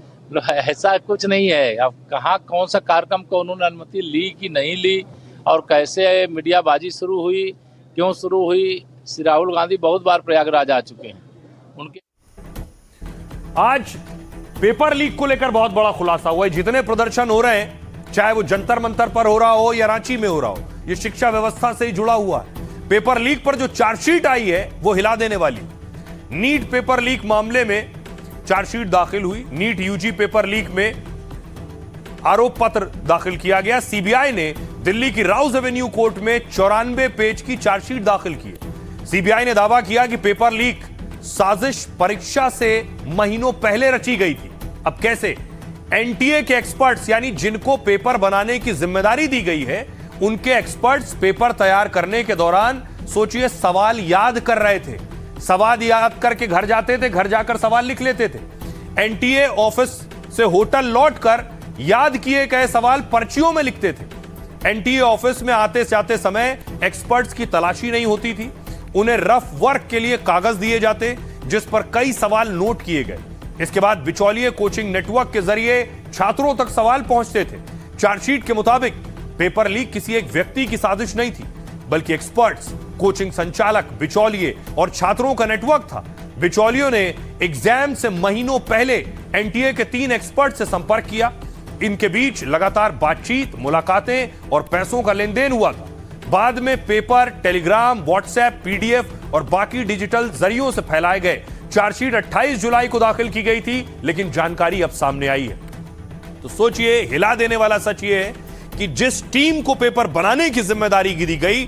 ऐसा कुछ नहीं है। अब कहाँ कौन सा कार्यक्रम को उन्होंने अनुमति ली कि नहीं ली और कैसे मीडियाबाजी शुरू हुई, क्यों शुरू हुई। श्री राहुल गांधी बहुत बार प्रयागराज आ चुके हैं। उनके आज पेपर लीक को लेकर बहुत बड़ा खुलासा हुआ है। जितने प्रदर्शन हो रहे हैं, चाहे वो जंतर मंतर पर हो रहा हो या रांची में हो रहा हो, ये शिक्षा व्यवस्था से ही जुड़ा हुआ है। पेपर लीक पर जो चार्जशीट आई है वो हिला देने वाली। नीट पेपर लीक मामले में चार्जशीट दाखिल हुई। नीट यूजी पेपर लीक में आरोप पत्र दाखिल किया गया। सीबीआई ने दिल्ली की राउज एवेन्यू कोर्ट में 94 पेज की चार्जशीट दाखिल की है। सीबीआई ने दावा किया कि पेपर लीक साजिश परीक्षा से महीनों पहले रची गई थी। अब कैसे? एनटीए के एक्सपर्ट्स, यानी जिनको पेपर बनाने की जिम्मेदारी दी गई है, उनके एक्सपर्ट्स पेपर तैयार करने के दौरान सोचिए सवाल याद कर रहे थे। सवाल याद करके घर जाते थे, घर जाकर सवाल लिख लेते थे। एनटीए ऑफिस से होटल लौटकर याद किए गए सवाल पर्चियों में लिखते थे। एनटीए ऑफिस में आते जाते समय एक्सपर्ट्स की तलाशी नहीं होती थी। उन्हें रफ वर्क के लिए कागज दिए जाते जिस पर कई सवाल नोट किए गए। इसके बाद बिचौलिए कोचिंग नेटवर्क के जरिए छात्रों तक सवाल पहुंचते थे। चार्जशीट के मुताबिक पेपर लीक किसी एक व्यक्ति की साजिश नहीं थी, बल्कि एक्सपर्ट्स, कोचिंग संचालक, बिचौलिए और छात्रों का नेटवर्क था। बिचौलियों ने एग्जाम से महीनों पहले एनटीए के 3 एक्सपर्ट से संपर्क किया। इनके बीच लगातार बातचीत, मुलाकातें और पैसों का लेन देन हुआ था। बाद में पेपर टेलीग्राम, व्हाट्सएप, पीडीएफ और बाकी डिजिटल जरियों से फैलाए गए। चार्जशीट 28 जुलाई को दाखिल की गई थी, लेकिन जानकारी अब सामने आई है। तो सोचिए, हिला देने वाला सच ये है कि जिस टीम को पेपर बनाने की जिम्मेदारी दी गई,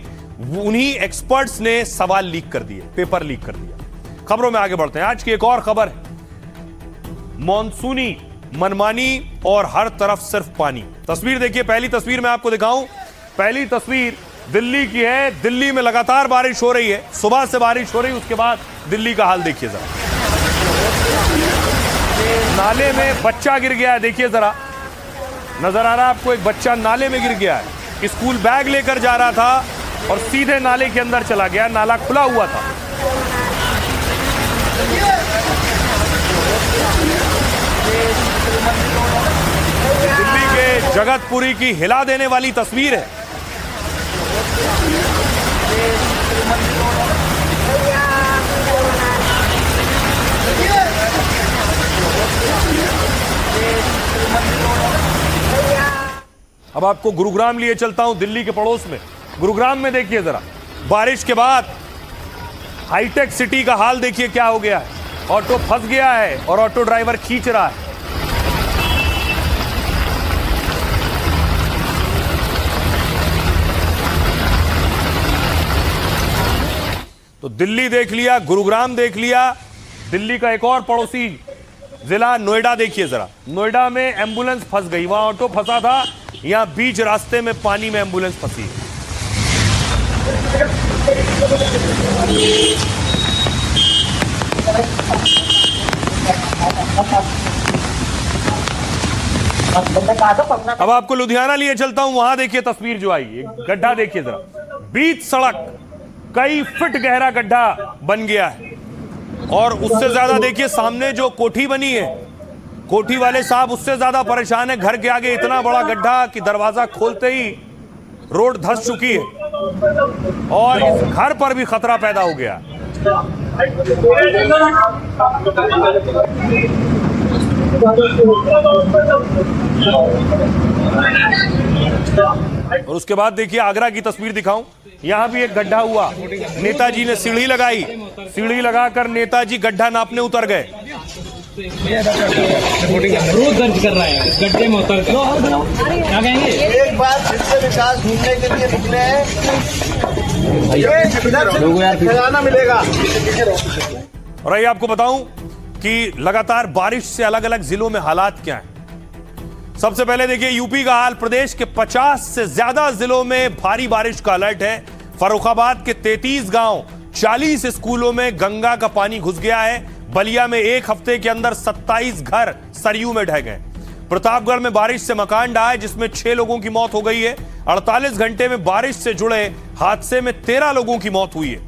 उन्हीं एक्सपर्ट्स ने सवाल लीक कर दिए, पेपर लीक कर दिया। खबरों में आगे बढ़ते हैं। आज की एक और खबर है मॉनसूनी मनमानी और हर तरफ सिर्फ पानी। तस्वीर देखिए, पहली तस्वीर मैं आपको दिखाऊं। पहली तस्वीर दिल्ली की है। दिल्ली में लगातार बारिश हो रही है, सुबह से बारिश हो रही है। उसके बाद दिल्ली का हाल देखिए जरा। नाले में बच्चा गिर गया है, देखिए जरा, नजर आ रहा है आपको? एक बच्चा नाले में गिर गया है। स्कूल बैग लेकर जा रहा था और सीधे नाले के अंदर चला गया। नाला खुला हुआ था। दिल्ली के जगतपुरी की हिला देने वाली तस्वीर है। अब आपको गुरुग्राम लिए चलता हूं, दिल्ली के पड़ोस में। गुरुग्राम में देखिए जरा, बारिश के बाद हाईटेक सिटी का हाल देखिए क्या हो गया है। ऑटो फंस गया है और ऑटो ड्राइवर खींच रहा है। तो दिल्ली देख लिया, गुरुग्राम देख लिया। दिल्ली का एक और पड़ोसी जिला नोएडा देखिए जरा। नोएडा में एम्बुलेंस फंस गई, वहां ऑटो फंसा था, यहां बीच रास्ते में पानी में एम्बुलेंस फंसी है। अब आपको लुधियाना लिए चलता हूं, वहां देखिए तस्वीर जो आई, एक गड्ढा देखिए जरा, बीच सड़क कई फीट गहरा गड्ढा बन गया है। और उससे ज्यादा देखिए सामने जो कोठी बनी है, कोठी वाले साहब उससे ज्यादा परेशान है। घर के आगे इतना बड़ा गड्ढा कि दरवाजा खोलते ही रोड धंस चुकी है और इस घर पर भी खतरा पैदा हो गया। और उसके बाद देखिए आगरा की तस्वीर दिखाऊं, यहां भी एक गड्ढा हुआ। नेताजी ने सीढ़ी लगाई, सीढ़ी लगाकर नेताजी गड्ढा नापने उतर गए। विरोध दर्ज कर रहा है, गड्ढे में उतर क्या कहेंगे? एक बार फिर से विकास घूमने के लिए निकले हैं, मिलेगा। और आइए आपको बताऊं कि लगातार बारिश से अलग अलग जिलों में हालात क्या हैं। सबसे पहले देखिए यूपी का हाल। प्रदेश के 50 से ज्यादा जिलों में भारी बारिश का अलर्ट है। फर्रुखाबाद के 33 गांव, 40 स्कूलों में गंगा का पानी घुस गया है। बलिया में एक हफ्ते के अंदर 27 घर सरयू में ढह गए। प्रतापगढ़ में बारिश से मकान ढहा है, जिसमें 6 लोगों की मौत हो गई है। 48 घंटे में बारिश से जुड़े हादसे में 13 लोगों की मौत हुई है।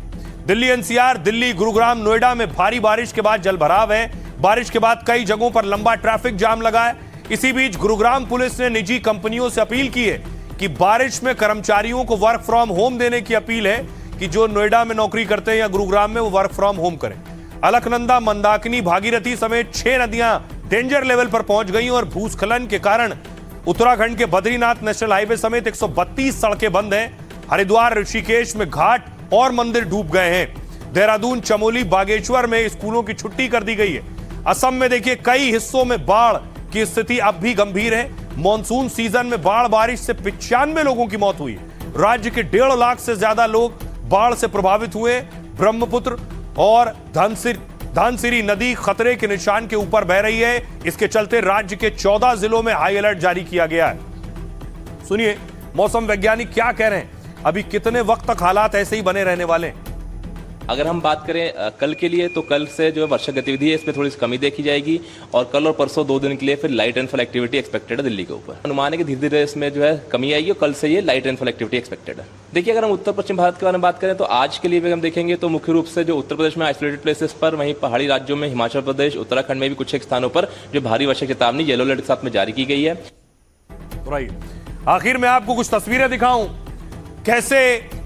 दिल्ली एनसीआर, दिल्ली, गुरुग्राम, नोएडा में भारी बारिश के बाद जलभराव है। बारिश के बाद कई जगहों पर लंबा ट्रैफिक जाम लगा है। इसी बीच गुरुग्राम पुलिस ने निजी कंपनियों से अपील की है कि बारिश में कर्मचारियों को वर्क फ्रॉम होम देने की अपील है कि जो नोएडा में नौकरी करते हैं या गुरुग्राम में, वो वर्क फ्रॉम होम करें। अलकनंदा, मंदाकिनी, भागीरथी समेत 6 नदियां डेंजर लेवल पर पहुंच गई और भूस्खलन के कारण उत्तराखंड के बद्रीनाथ नेशनल हाईवे समेत 132 सड़कें बंद हैं। हरिद्वार, ऋषिकेश में घाट और मंदिर डूब गए हैं। देहरादून, चमोली, बागेश्वर में स्कूलों की छुट्टी कर दी गई है। असम में देखिए कई हिस्सों में बाढ़ की स्थिति अब भी गंभीर है। मॉनसून सीजन में बाढ़ बारिश से 95 लोगों की मौत हुई। राज्य के 1.5 लाख से ज्यादा लोग बाढ़ से प्रभावित हुए। ब्रह्मपुत्र और धनसिरी नदी खतरे के निशान के ऊपर बह रही है। इसके चलते राज्य के 14 जिलों में हाई अलर्ट जारी किया गया है। सुनिए मौसम वैज्ञानिक क्या कह रहे हैं, अभी कितने वक्त तक हालात ऐसे ही बने रहने वाले हैं। अगर हम बात करें कल के लिए, तो कल से जो है वर्षा गतिविधि है इसमें थोड़ी सी कमी देखी जाएगी और कल और परसों 2 दिन के लिए फिर लाइट रेनफॉल एक्टिविटी एक्सपेक्टेड है दिल्ली के ऊपर। अनुमान है कि धीरे धीरे इसमें जो है कमी आएगी और कल से ये लाइट रेनफॉल एक्टिविटी एक्सपेक्टेड है। देखिए अगर हम उत्तर पश्चिम भारत के बारे में बात करें तो आज के लिए भी हम देखेंगे तो मुख्य रूप से जो उत्तर प्रदेश में आइसोलेटेड प्लेसेस पर, वहीं पहाड़ी राज्यों में हिमाचल प्रदेश, उत्तराखंड में भी कुछ एक स्थानों पर जो भारी वर्षा की चेतावनी येलो अलर्ट के साथ में जारी की गई है। आखिर में आपको कुछ तस्वीरें दिखाऊं कैसे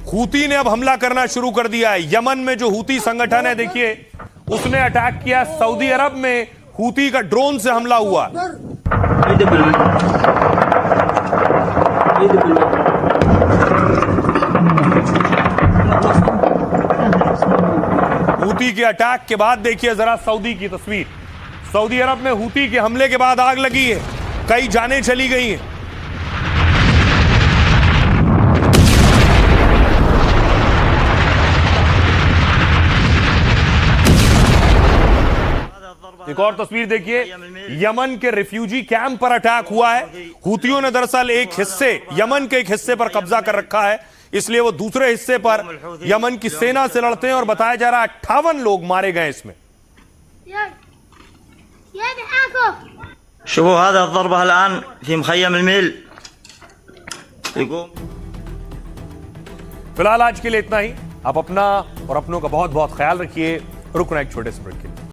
हूती ने अब हमला करना शुरू कर दिया है। यमन में जो हूती संगठन है देखिए उसने अटैक किया। सऊदी अरब में हूती का ड्रोन से हमला हुआ। हूती के अटैक के बाद देखिए जरा सऊदी की तस्वीर। सऊदी अरब में हूती के हमले के बाद आग लगी है, कई जानें चली गई हैं। एक और तस्वीर देखिए, यमन के रिफ्यूजी कैंप पर अटैक हुआ है। हूतियों ने दरअसल यमन के एक हिस्से पर कब्जा कर रखा है, इसलिए वो दूसरे हिस्से पर यमन की सेना से लड़ते हैं और बताया जा रहा है 58 लोग मारे गए इसमें। फिलहाल आज के लिए इतना ही। आप अपना और अपनों का बहुत बहुत ख्याल रखिए। रुकना एक छोटे से ब्रेक के लिए।